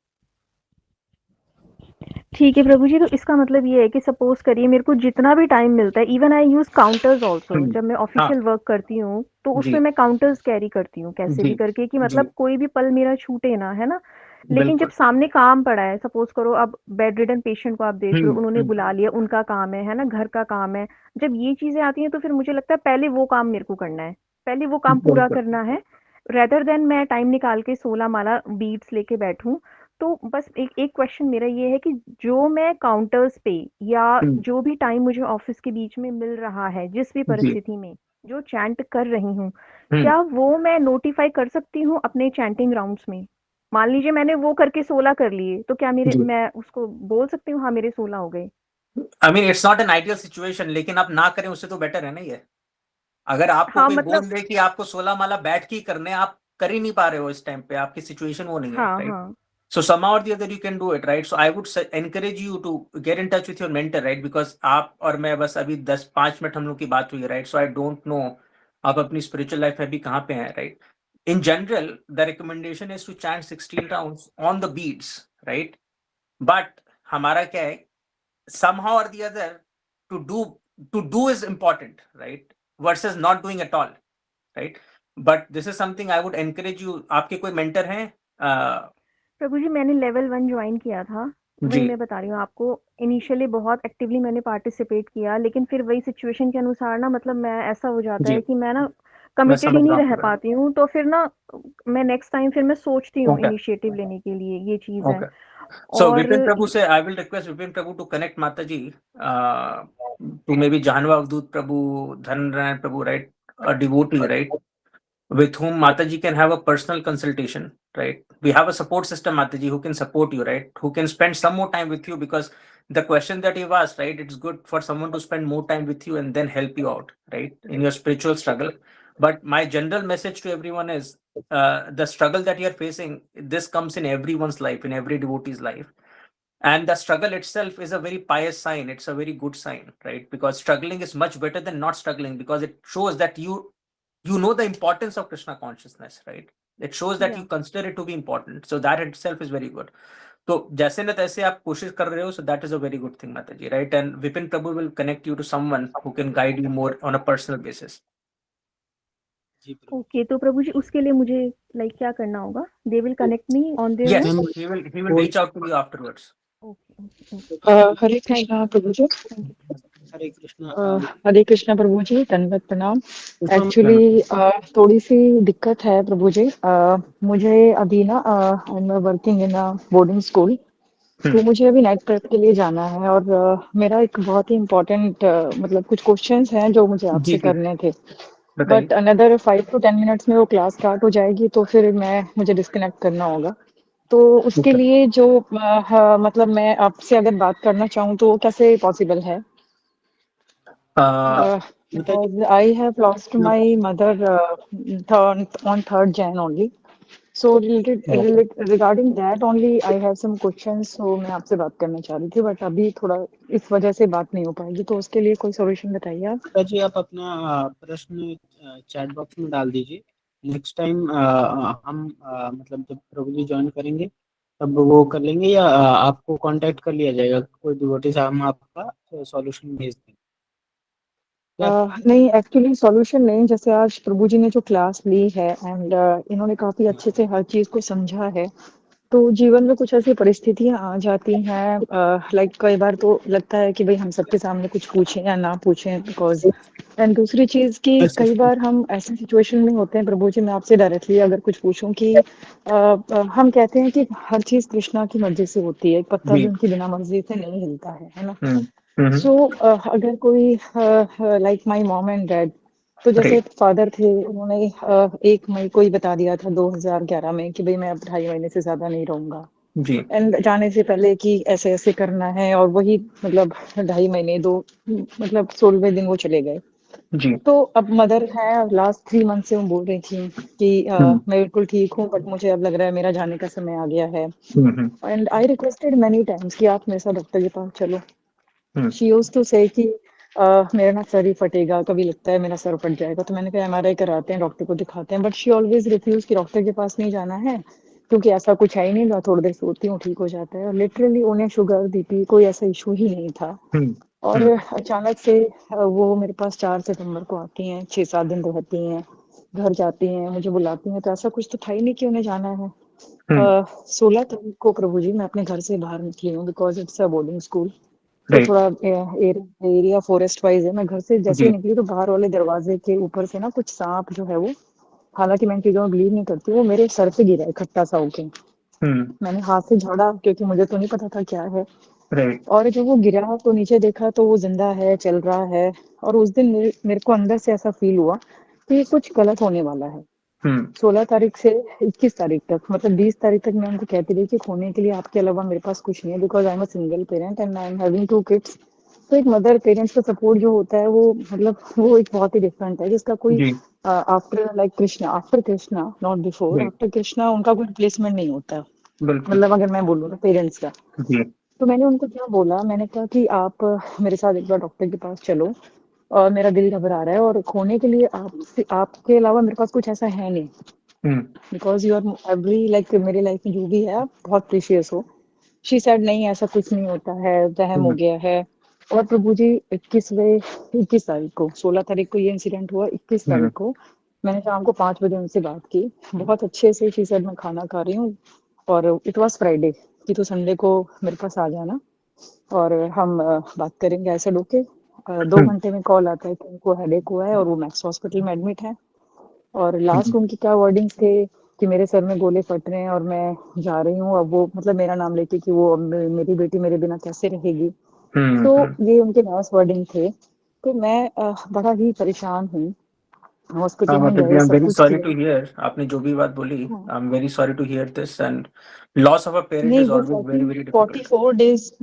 ठीक है प्रभु जी, तो इसका मतलब ये है कि सपोज करिए मेरे को जितना भी टाइम मिलता है, even I use counters also, जब मैं ऑफिशियल वर्क करती हूँ तो उसमें मैं काउंटर्स कैरी करती हूँ कैसे भी करके, कि मतलब कोई भी पल मेरा छूटे ना, है ना। लेकिन जब सामने काम पड़ा है, सपोज करो अब बेड रिडन पेशेंट को आप देख रहे हो, उन्होंने बुला लिया, उनका काम है ना, घर का काम है, जब ये चीजें आती हैं तो फिर मुझे लगता है पहले वो काम मेरे को करना है, पहले वो काम पूरा करना है, रेदर देन मैं टाइम निकाल के 16 माला बीट्स लेके बैठूं। तो बस एक क्वेश्चन मेरा ये है कि जो मैं काउंटर्स पे या जो भी टाइम मुझे ऑफिस के बीच में मिल रहा है, जिस भी परिस्थिति में जो चैंट कर रही हूँ, क्या वो मैं नोटिफाई कर सकती हूँ अपने चैंटिंग राउंड्स में? मान लीजिए मैंने वो करके 16 कर लिए, तो क्या मैं उसको बोल सकती हूँ हाँ मेरे 16 हो गए? I mean it's not an ideal situation, लेकिन आप ना करें उससे तो बेटर है ना ये। अगर आपको हाँ, कोई मतलब बोल दे कि आपको 16 माला बैठ के करने, आप कर ही नहीं पा रहे हो इस टाइम पे, आपकी सिचुएशन वो नहीं है, हाँ, राइट। हाँ, So somehow or the other you can do it, right? So I would encourage you to get in touch with your mentor, right? Because आप और मैं बस अभी 10-5 मिनट हम लोग की बात हुई है, right? So I don't know आप अपनी spiritual life में अभी कहाँ पे हैं, right? In general, the recommendation is to chant 16 rounds on the beats, right? But हमारा क्या है, somehow or the other to do is important, right? Versus not doing at all, right? But this is something I would encourage you. आपके कोई mentor हैं? प्रभु जी मैंने level 1 join किया था, वही मैं बता रही हूँ आपको। इनिशियली बहुत एक्टिवली मैंने पार्टिसिपेट किया, लेकिन फिर वही सिचुएशन के अनुसार ना, मतलब मैं ऐसा हो जाता है कि मैं ना कमिटेड ही नहीं रह पाती हूँ, तो फिर ना मैं नेक्स्ट टाइम फिर मैं सोचती हूँ इनिशिएटिव लेने के लिए, ये चीज़ है। So और Vipin Prabhu say, I will request Vipin Prabhu to connect Mataji to maybe Janva Avdut Prabhu, Dhanarayan Prabhu, right? A devotee, right? With whom Mataji can have a personal consultation, right? We have a support system, Mataji, who can support you, right? Who can spend some more time with you, because the question that you've asked, right? It's good for someone to spend more time with you and then help you out, right? In your spiritual struggle. But my general message to everyone is the struggle that you're facing, this comes in everyone's life, in every devotee's life. And the struggle itself is a very pious sign. It's a very good sign, right? Because struggling is much better than not struggling, because it shows that you know the importance of Krishna consciousness, right? It shows that you consider it to be important. So that itself is very good. तो जैसे न तैसे आप कोशिश कर रहे हो, so that is a very good thing, Mataji, right? And Vipin Prabhu will connect you to someone who can guide you more on a personal basis. Okay, तो प्रभु जी उसके लिए मुझे लाइक क्या करना होगा? They will connect me on their Yes, own? he will reach out to you afterwards. हरे कृष्णा प्रभु जी। हरे कृष्णा। हरे कृष्णा प्रभु जी, दंडवत प्रणाम। एक्चुअली थोड़ी सी दिक्कत है प्रभु जी। मुझे अभी ना I am working in boarding school, तो मुझे अभी नाइट प्रेप के लिए जाना है, और मेरा एक बहुत ही इम्पोर्टेंट मतलब कुछ क्वेश्चंस हैं जो मुझे आपसे करने थे, बट अनदर 5 to 10 मिनट्स में वो क्लास स्टार्ट हो जाएगी, तो फिर मुझे डिस्कनेक्ट करना होगा। तो उसके लिए जो मतलब मैं आपसे अगर बात करना चाहूँ तो वो कैसे पॉसिबल है? Because I have lost my mother on 3rd Jan only. So regarding that only I have some questions, so मैं आपसे बात करना चाह रही थी, बट अभी थोड़ा इस वजह से बात नहीं हो पाएगी, तो उसके लिए कोई सॉल्यूशन बताइए आप। जी, आप अपना प्रश्न चैट बॉक्स में डाल दीजिए। नेक्स्ट टाइम हम मतलब जब प्रभु जी ज्वाइन करेंगे तब वो कर लेंगे, या आपको कांटेक्ट कर लिया जाएगा कोई डिवोटी से, हम आपका सॉल्यूशन भेज देंगे। नहीं, एक्चुअली सॉल्यूशन नहीं, जैसे आज प्रभु जी ने जो क्लास ली है एंड इन्होंने काफी अच्छे से हर चीज को समझा है, तो जीवन में कुछ ऐसी परिस्थितियां आ जाती हैं, लाइक कई बार तो लगता है कि भाई हम सबके सामने कुछ पूछें या ना पूछें, बिकॉज एंड दूसरी चीज कि कई बार हम ऐसी सिचुएशन में होते हैं प्रभु जी, मैं आपसे डायरेक्टली अगर कुछ पूछूं कि हम कहते हैं कि हर चीज कृष्णा की मर्जी से होती है, एक पत्ता भी उनकी बिना मर्जी से नहीं हिलता है ना। सो अगर कोई like my mom and dad, तो जैसे फादर थे, उन्होंने 1 मई को ही बता दिया था 2011 में कि भाई मैं अब 2.5 महीने से ज्यादा नहीं रहूंगा, एंड जाने से पहले कि ऐसे ऐसे करना है, और वही मतलब 2.5 महीने मतलब 16वें दिन वो चले गए। तो अब मदर है, लास्ट 3 मंथ से वो बोल रही थी कि मैं बिल्कुल ठीक हूँ, बट मुझे अब लग रहा है मेरा जाने का समय आ गया है, and I requested many times कि आप मेरे साथ डॉक्टर के पास चलो। शी यूज्ड टू से कि मेरा ना सर ही फटेगा, कभी लगता है मेरा सर फट जाएगा, तो मैंने कहा MRI कराते हैं, डॉक्टर को दिखाते हैं, बट शी ऑलवेज रिफ्यूज कि डॉक्टर के पास नहीं जाना है क्योंकि ऐसा कुछ है ही नहीं, मैं थोड़ी देर सोती हूँ ठीक हो जाता है। और लिटरली उन्हें शुगर BP कोई ऐसा इशू ही नहीं था, और अचानक से वो मेरे पास 4 सितंबर को आती हैं, 6-7 दिन रहती हैं, घर जाती हैं, मुझे बुलाती हैं, तो ऐसा कुछ तो था ही नहीं कि उन्हें जाना है। 16 तारीख को प्रभु जी मैं अपने घर से बाहर निकली हूँ, because it's a boarding school, तो थोड़ा एरिया फॉरेस्ट वाइज है। मैं घर से जैसे ही निकली तो बाहर वाले दरवाजे के ऊपर से ना कुछ सांप जो है वो, हालांकि मैं इन चीजों में बिलीव नहीं करती, वो मेरे सर पे गिरा इकट्ठा सा होके। मैंने हाथ से झाड़ा क्योंकि मुझे तो नहीं पता था क्या है, और जब वो गिरा तो नीचे देखा तो वो जिंदा है, चल रहा है, और उस दिन मेरे को अंदर से ऐसा फील हुआ कि कुछ गलत होने वाला है। 16 तारीख से 21 तारीख तक, मतलब 20 तारीख तक मैं उनको कहती रही कि खोने के लिए आपके अलावा मेरे पास कुछ नहीं है, because I am a single parent and I am having 2 kids. तो एक मदर पेरेंट्स का सपोर्ट जो होता है वो मतलब वो एक बहुत ही डिफरेंट है, जिसका कोई after like Krishna, after Krishna not before, after Krishna उनका कोई रिप्लेसमेंट नहीं होता, मतलब अगर मैं बोलूँ ना पेरेंट्स का। तो मैंने उनको क्या बोला, मैंने कहा कि आप मेरे साथ एक बार डॉक्टर के पास चलो, और मेरा दिल घबरा रहा है, और खोने के लिए आपके अलावा मेरे पास कुछ ऐसा है नहीं, because you are every like मेरी लाइफ में जो भी है आप बहुत प्रीशियस हो। शी सेड नहीं ऐसा कुछ नहीं होता है, वहम हो गया है। और प्रभु जी 21 तारीख को, 16 तारीख को ये इंसिडेंट हुआ, 21 तारीख को मैंने शाम को 5 बजे उनसे बात की, बहुत अच्छे से। शी सेड मैं खाना खा रही हूँ, और इट वॉज फ्राइडे कि तो संडे को मेरे पास आ जाना और हम बात करेंगे। ऐसे डोके 2 घंटे में कॉल आता है कि उनको हेडेक हुआ है और वो मैक्स हॉस्पिटल में एडमिट है। और लास्ट उनकी क्या वर्डिंग्स थे कि मेरे सर में गोले फट रहे हैं और मैं जा रही हूँ, अब वो मतलब मेरा नाम लेके कि वो अब मेरी बेटी मेरे बिना कैसे रहेगी। तो ये उनके लास्ट वर्डिंग थे। तो मैं बड़ा ही परेशान हूँ। हॉस्पिटल में माता जी, गए, आई एम सब वेरी कुछ सॉरी किया। टू हियर, आपने जो भी बात बोली, हाँ। I am very sorry to hear this, and loss of a parent नहीं, इज वो always very very difficult.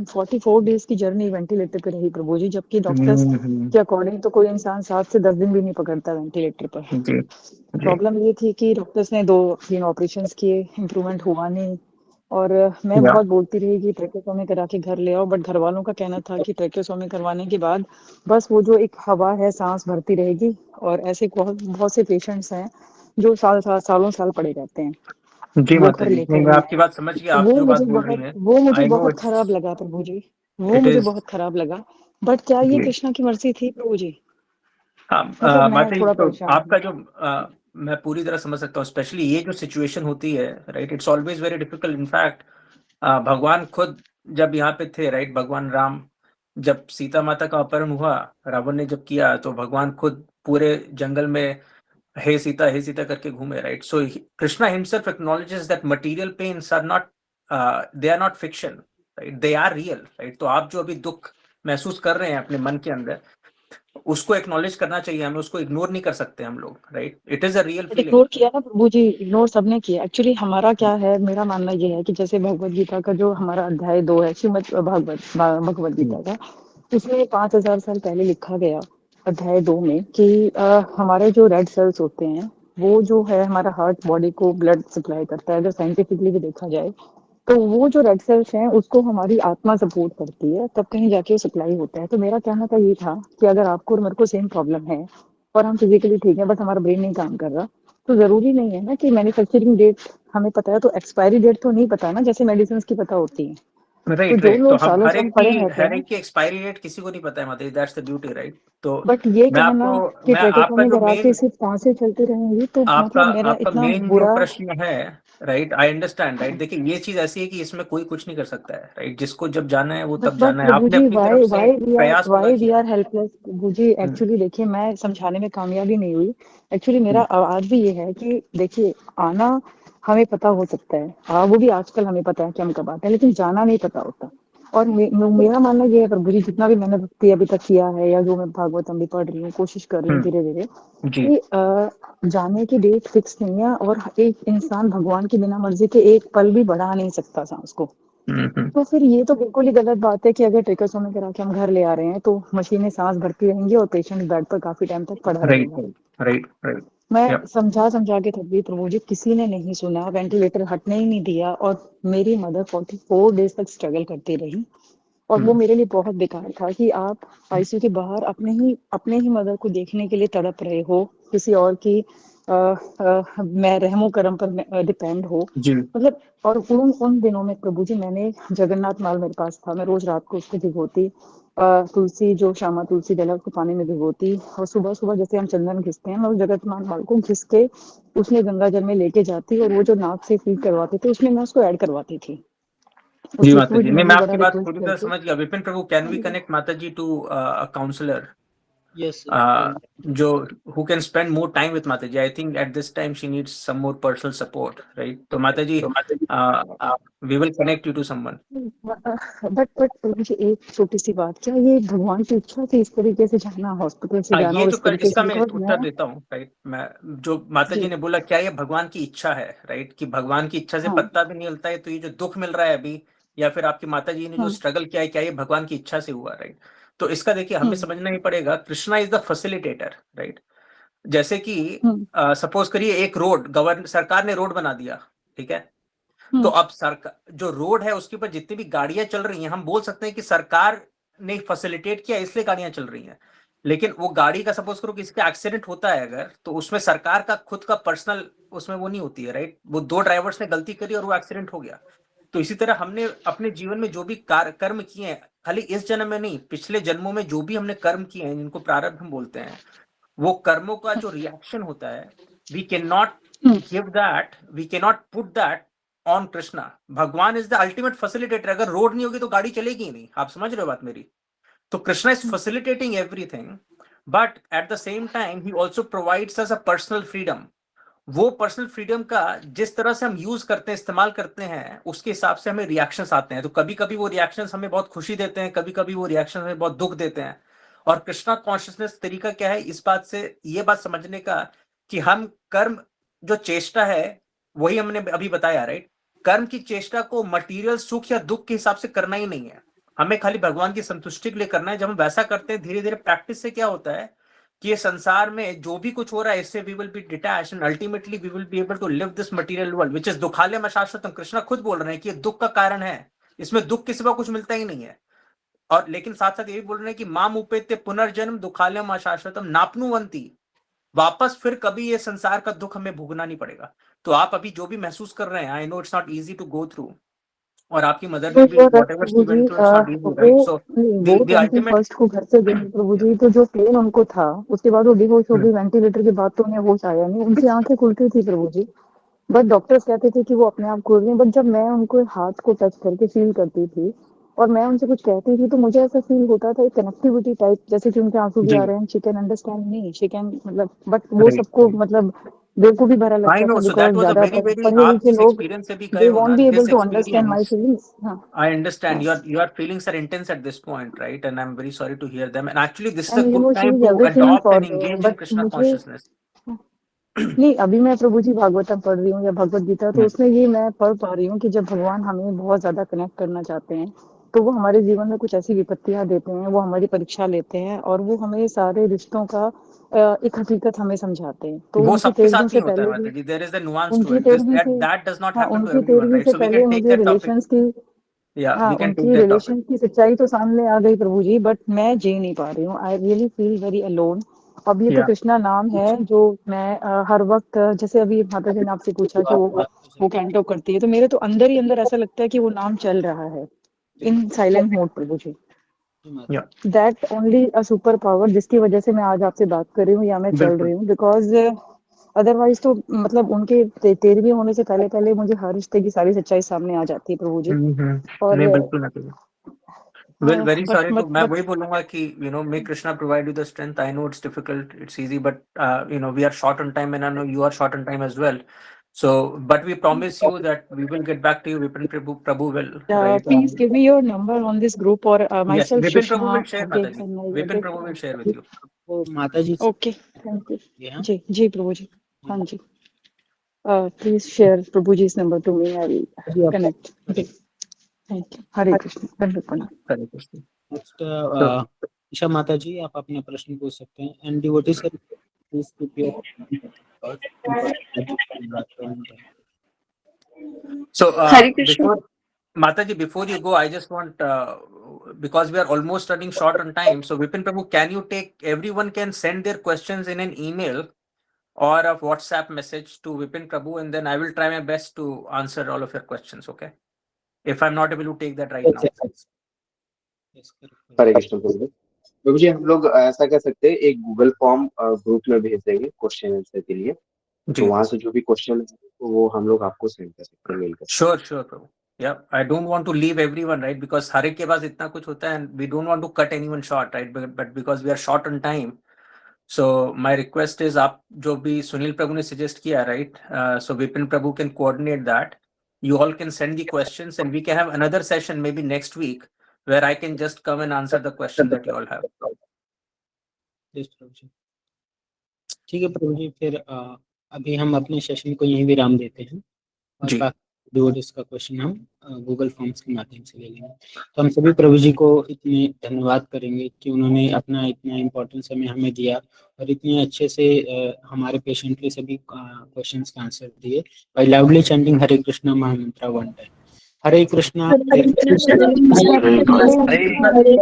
44 days की जर्नी वेंटिलेटर पे रही प्रभु जी, जबकि डॉक्टर्स के अकॉर्डिंग तो कोई इंसान 7 से 10 दिन भी नहीं पकड़ता वेंटिलेटर पर। जी जी प्रॉब्लम ये थी कि डॉक्टर्स ने 2-3 ऑपरेशंस किए, इम्प्रूवमेंट हुआ नहीं। और मैं या बहुत बोलती रही कि ट्रेकोटॉमी करा के घर ले आओ, बट घर वालों का कहना था कि ट्रेकोटॉमी करवाने के बाद बस वो जो एक हवा है सांस भरती रहेगी। और ऐसे बहुत बहुत से पेशेंट्स हैं जो सालों साल पड़े रहते हैं, जी वो माता घर जी, लेकर नहीं मैं नहीं आपकी आए। बात समझ गया, तो आप जो बात बोल रही हैं, वो मुझे आई नो बहुत खराब लगा प्रभु जी, वो इट मुझे इज बहुत खराब लगा। बट क्या ये जी। कृष्णा की मर्जी थी प्रभु जी? हाँ मतलब मैं माता जी, थोड़ा तो परेशान हूँ। आपका जो मैं पूरी तरह समझ सकता हूँ, स्पेशली ये जो सिचुएशन होती है, right, it's always very difficult. In fact भगवान खुद जब यहाँ पे थे, राइट, भगवान राम जब सीता माता का अपहरण हुआ, रावण ने जब किया, तो भगवान खुद पूरे जंगल में हे सीता करके घूमे, right. So Krishna himself acknowledges that material pains are not, they are not fiction, right, they are real, right. तो आप जो अभी दुख महसूस कर रहे हैं अपने मन के अंदर, उसको एक्नॉलेज करना चाहिए हमें, उसको इग्नोर नहीं कर सकते हम लोग, right. It is a real but feeling. Ignore किया ना प्रभु जी, इग्नोर सबने किया। एक्चुअली हमारा क्या है, मेरा मानना ये है कि जैसे भगवत गीता का जो हमारा अध्याय 2 है, श्रीमद भगवत गीता का, उसमें 5000 साल पहले लिखा गया अध्याय 2 में कि हमारे जो रेड सेल्स होते हैं, वो जो है हमारा हार्ट बॉडी को ब्लड सप्लाई करता है। अगर साइंटिफिकली भी देखा जाए तो वो जो रेड सेल्स हैं उसको हमारी आत्मा सपोर्ट करती है, तब कहीं जाके वो सप्लाई होता है। तो मेरा कहना था ये था कि अगर आपको और मेरे को सेम प्रॉब्लम है और हम फिजिकली ठीक है बट हमारा ब्रेन नहीं काम कर रहा, तो जरूरी नहीं है ना कि मैन्युफैक्चरिंग डेट हमें पता है तो एक्सपायरी डेट तो नहीं पता ना, जैसे मेडिसिन की पता होती है। तो राइट जो राइट, तो लोग हम सालों साल पड़े रहते हर हैं, एक की एक्सपायरी डेट किसी को नहीं पता है माता, दैट्स द ब्यूटी, राइट। तो बट ये कहना कि मैं आपका ट्रेकोटॉमी जो करा के मेन सिर्फ सांसें चलती रहेंगी, तो आपका मतलब मेरा आपका इतना मेन जो बुरा। प्रश्न है, राइट, आई अंडरस्टैंड, राइट। देखिए ये चीज ऐसी है कि इसमें कोई कुछ नहीं कर सकता है, राइट। जिसको जब जाना है वो तब बट जाना है, प्रभु आपने जी, अपनी तरफ से प्रयास पूरा वाई वी किया। आर हेल्पलेस प्रभु जी? हम्म, एक्चुअली देखिए, मैं समझाने में कामयाबी नहीं हुई। एक्चुअली मेरा हम्म, आज भी ये है कि देखिए, आना हमें पता हो सकता है, हाँ वो भी आजकल हमें पता है कि हम कब आते हैं, लेकिन जाना नहीं पता होता। और मेरा मानना ये है प्रभु जी, जितना भी मैंने भक्ति अभी तक किया है या जो मैं भागवतम भी पढ़ रही हूँ, कोशिश कर रही हूँ धीरे धीरे, जी। कि जाने की डेट फिक्स नहीं है और एक इंसान भगवान की बिना मर्जी के एक पल भी बढ़ा नहीं सकता सांस को। हम्म, तो फिर ये तो बिल्कुल ही गलत बात है कि अगर ट्रेकोटॉमी करा के हम घर ले आ रहे हैं तो मशीनें सांस भरती रहेंगी और पेशेंट बेड पर काफी टाइम तक पड़ा राइट रहेगा। राइट राइट राइट, मैं या समझा समझा के थक गई प्रभु जी, किसी ने नहीं सुना, वेंटिलेटर हटने ही नहीं दिया और मेरी मदर 44 डेज तक स्ट्रगल करती रही। और वो मेरे लिए बहुत बेकार था कि आप आईसीयू के बाहर अपने ही मदर को देखने के लिए तड़प रहे हो, किसी और की मैं रहमो करम पर डिपेंड हो। जी मतलब, और उन उन दिनों में प्रभु जी, मैंने जगन्नाथ माल मेरे पास था, मैं रोज रात को उसको भिगोती, तुलसी जो श्यामा तुलसी डला उसको पानी में भिगोती, और सुबह सुबह जैसे हम चंदन घिसते हैं, मैं उस जगन्नाथ माल को घिस के उसमें गंगा जल में लेके जाती, और वो जो नाक से फीड करवाते थे उसमें मैं उसको ऐड करवाती थी, जी उस माता लिक्विड जी, में नहीं मैं भी बड़ा आपकी बात रिक्वेस्ट पूरी तरह करके। समझ गया। विपिन प्रभु, कैन वी कनेक्ट माता जी टू अ काउंसलर यस जो who can spend more time with Mataji? I think at this time she needs some more personal support, right? So Mataji, uh, we will connect you to someone. But मुझे एक छोटी सी बात, क्या ये भगवान की इच्छा थी इस तरीके से जाना, हॉस्पिटल से हाँ, जाना ये और जो इस तरीके इसका से? मैं बिकॉज उत्तर मैं, देता हूँ, राइट। मैं जो माता जी जी, ने बोला, क्या ये भगवान की इच्छा है, राइट, कि भगवान की इच्छा से हाँ, पत्ता भी नहीं हिलता है, तो ये जो दुख मिल रहा है अभी, या फिर आपकी माता जी ने जो हाँ, स्ट्रगल किया है, क्या ये भगवान की इच्छा से हुआ, राइट? तो इसका देखिए हमें हम्म, समझना ही पड़ेगा, Krishna is the facilitator, right. जैसे कि हम्म, सपोज करिए एक रोड गवर्न सरकार ने रोड बना दिया, ठीक है। तो हम्म, अब सरकार जो रोड है उसके ऊपर जितनी भी गाड़ियां चल रही हैं, हम बोल सकते हैं कि सरकार ने फैसिलिटेट किया इसलिए गाड़ियां चल रही हैं। लेकिन वो गाड़ी का सपोज करो किसी का एक्सीडेंट होता है अगर, तो उसमें सरकार का खुद का पर्सनल उसमें वो नहीं होती है, राइट। वो दो ड्राइवर्स ने गलती करी और वो एक्सीडेंट हो गया। तो इसी तरह हमने अपने जीवन में जो भी कर्म किए हैं, खाली इस जन्म में नहीं, पिछले जन्मों में जो भी हमने कर्म किए हैं, जिनको प्रारब्ध हम बोलते हैं, वो कर्मों का जो रिएक्शन होता है, we can not hmm, give that, we can not put that on Krishna. Bhagwan is the ultimate facilitator. अगर रोड नहीं होगी तो गाड़ी चलेगी ही नहीं, आप समझ रहे हो बात मेरी? तो Krishna is facilitating everything, but at the same time he also provides us a personal freedom. वो पर्सनल फ्रीडम का जिस तरह से हम यूज करते हैं, इस्तेमाल करते हैं, उसके हिसाब से हमें रिएक्शंस आते हैं। तो कभी कभी वो रिएक्शंस हमें बहुत खुशी देते हैं, कभी कभी वो रिएक्शंस हमें बहुत दुख देते हैं। और कृष्णा कॉन्शियसनेस तरीका क्या है, इस बात से ये बात समझने का कि हम कर्म जो चेष्टा है वही हमने अभी बताया, राइट। कर्म की चेष्टा को मटीरियल सुख या दुख के हिसाब से करना ही नहीं है, हमें खाली भगवान की संतुष्टि के लिए करना है। जब हम वैसा करते हैं, धीरे धीरे प्रैक्टिस से क्या होता है कि ये संसार में जो भी कुछ हो रहा है, इससे we will be detached and ultimately we will be able to live this material world which is दुखालयम अशाश्वतम। कृष्णा खुद बोल रहे हैं कि ये दुख का कारण है, इसमें दुख के सिवा कुछ मिलता ही नहीं है। और लेकिन साथ साथ ये भी बोल रहे हैं कि माम उपेत्य पुनर्जन्म दुखालयम अशाश्वतम नापनुवंती, वापस फिर कभी ये संसार का दुख हमें भोगना नहीं पड़ेगा। तो आप अभी जो भी महसूस कर रहे हैं, I know it's not easy to go through, और आपकी मदर ने भी whatever she went through it's not easy, right. So वो द अल्टीमेट 21st को घर से गए प्रभु जी, तो जो पेन उनको था, उसके बाद वो बेहोश हो गई, वेंटिलेटर के बाद तो उन्हें होश आया नहीं, उनकी आंखें खुलती थी प्रभु जी, बट डॉक्टर्स कहते थे कि वो अपने आप खोल रही हैं। बट जब मैं उनको हाथ को टच करके फील करती थी और मैं उनसे कुछ कहती थी, तो मुझे ऐसा फील होता था, एक कनेक्टिविटी टाइप, जैसे कि उनके आंसू भी आ रहे हैं, she can understand me, she can, मतलब, बट वो सबको मतलब बेवकूफी भरा I लगता था, know, so that because was a ज्यादा very very पढ़े आप लिखे जिस लोग, experience से भी गए दे हो वॉन्ट ना, be able this to understand my experience, feelings. हाँ, I understand हाँ, your feelings are intense at this point, right? And I'm very sorry to hear them. And actually, this is a and you good know she time is to everything adopt for and me, engage in but Krishna मुझे consciousness. नहीं, अभी मैं प्रभु जी भागवतम पढ़ रही हूँ या भगवत गीता, तो Hmm. उसमें ये मैं पढ़ पा रही हूँ कि जब भगवान हमें बहुत ज्यादा कनेक्ट करना चाहते हैं, तो वो हमारे जीवन में कुछ ऐसी विपत्तियां देते हैं, वो हमारी परीक्षा लेते हैं, और वो हमें सारे रिश्तों का एक हकीकत हमें समझाते हैं। तो वो उनकी सबके तेरहवीं साथ नहीं से होता है पहले भी, माता जी, there is a nuance to उनकी it. This तेरहवीं से, that does not हाँ, happen to उनकी everyone, तेरहवीं right? से So we पहले can take मुझे that topic. रिलेशंस की, Yeah, हाँ, we can take उनकी that topic. रिलेशन की सच्चाई तो सामने आ गई प्रभु जी, बट मैं जी नहीं पा रही हूँ, I really feel very alone. अब ये तो Yeah. कृष्णा नाम है जो मैं हर वक्त, जैसे अभी माता जी ने आपसे पूछा कि वो कैंटो करती है, तो मेरे तो अंदर ही अंदर ऐसा लगता है कि वो नाम चल रहा है इन साइलेंट मोड प्रभु जी। Yeah. That only a super power, जिसकी वजह से मैं आज आपसे बात कर रही हूँ या मैं चल बिल्कुल। रही हूँ, बिकॉज अदरवाइज तो मतलब उनके तेरहवीं होने से पहले पहले मुझे हर रिश्ते की सारी सच्चाई सामने आ जाती है प्रभु जी। और नहीं, बिल्कुल नहीं। Well, very but sorry to, मैं वही बोलूंगा कि may Krishna provide you the strength. I know it's difficult, it's easy, but we are short on time, and I know you are short on time as well. So, but we promise you that we will get back to you. Vipin Prabhu will, right? please give me your number on this group, or Yes, myself Vipin Prabhu Shushma, will share, okay, Mataji. and Vipin Prabhu will share with you. वो माता जी okay, thank you यहाँ जी जी प्रभु जी, हाँ जी, please share प्रभु जी इस number to me, I जी will आप कनेक्ट जी, थैंक यू, हरे कृष्ण, दंडवत प्रणाम। Hare Krishna. नेक्स्ट ईशा माता जी, आप अपना प्रश्न पूछ सकते हैं। And devotee sir, please keep your So, Hare Krishna. before Mataji, before you go, I just want, because we are almost running short on time. So, Vipin Prabhu, can you take, everyone can send their questions in an email or a WhatsApp message to Vipin Prabhu, and then I will try my best to answer all of your questions, okay? If I'm not able to take that right now. हरे कृष्ण प्रभु। प्रभु जी, हम लोग ऐसा कर सकते हैं, एक Google form group में भेज देंगे क्वेश्चन आंसर के लिए, तो वहां से जो भी क्वेश्चन वो हम लोग आपको सेंड कर सकते हैं, मेल कर सकते हैं। Sure Prabhu. Yeah, I don't want to leave everyone, right? Because हर एक के पास इतना कुछ होता है, and we don't want to cut anyone short, right? But because we are short on time, so my request is, आप जो भी सुनील प्रभु ने suggest किया, right? So Vipin Prabhu can coordinate that. You all can send the questions, and we can have another session maybe next week where I can just come and answer the question that you all have. ठीक है प्रभु जी, फिर अभी हम अपने session को यहीं विराम देते हैं, और बाकी डिवोटीज का क्वेश्चन हम गूगल फॉर्म्स के माध्यम से ले लेंगे। तो हम सभी प्रभु जी को इतने धन्यवाद करेंगे कि उन्होंने अपना इतना इम्पोर्टेंट समय हमें दिया और इतने अच्छे से हमारे पेशेंट के सभी क्वेश्चंस का आंसर दिए बाय लाउडली चैंटिंग हरे कृष्णा महामंत्र वन टाइम। हरे कृष्णा हरे कृष्णा राम राम हरे हरे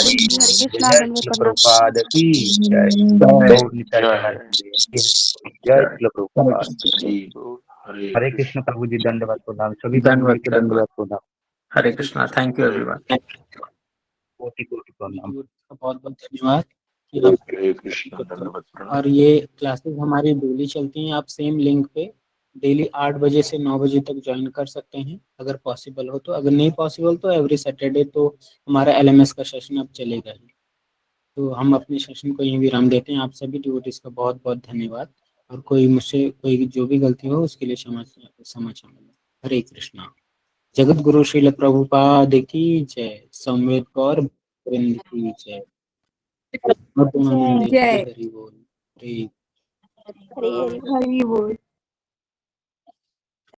जय श्री प्रभुपाद की जय, गौर निताई जय श्री प्रभुपाद। हरे कृष्ण प्रभु जी, दंडवत प्रणाम, सभी प्रभु जी के दंडवत प्रणाम। हरे कृष्णा, थैंक यू एवरीवन। कोटि कोटि प्रणाम। बहुत बहुत धन्यवाद। और ये क्लासेस हमारी डेली चलती हैं, आप सेम लिंक पे डेली 8 बजे से 9 बजे तक ज्वाइन कर सकते हैं अगर पॉसिबल हो तो। अगर नहीं पॉसिबल तो एवरी सैटरडे तो हमारा LMS का सेशन अब चलेगा ही। तो हम अपने सेशन को यहीं विराम देते हैं। आप सभी डिवोटीज का बहुत बहुत धन्यवाद, और कोई मुझसे कोई जो भी गलती हो उसके लिए क्षमा चाहूंगा। हरे कृष्णा। जगत गुरु श्रील प्रभुपाद की जय। संवेद कौर वृंद की जय। जय। हरि बोल। हरे हरि बोल।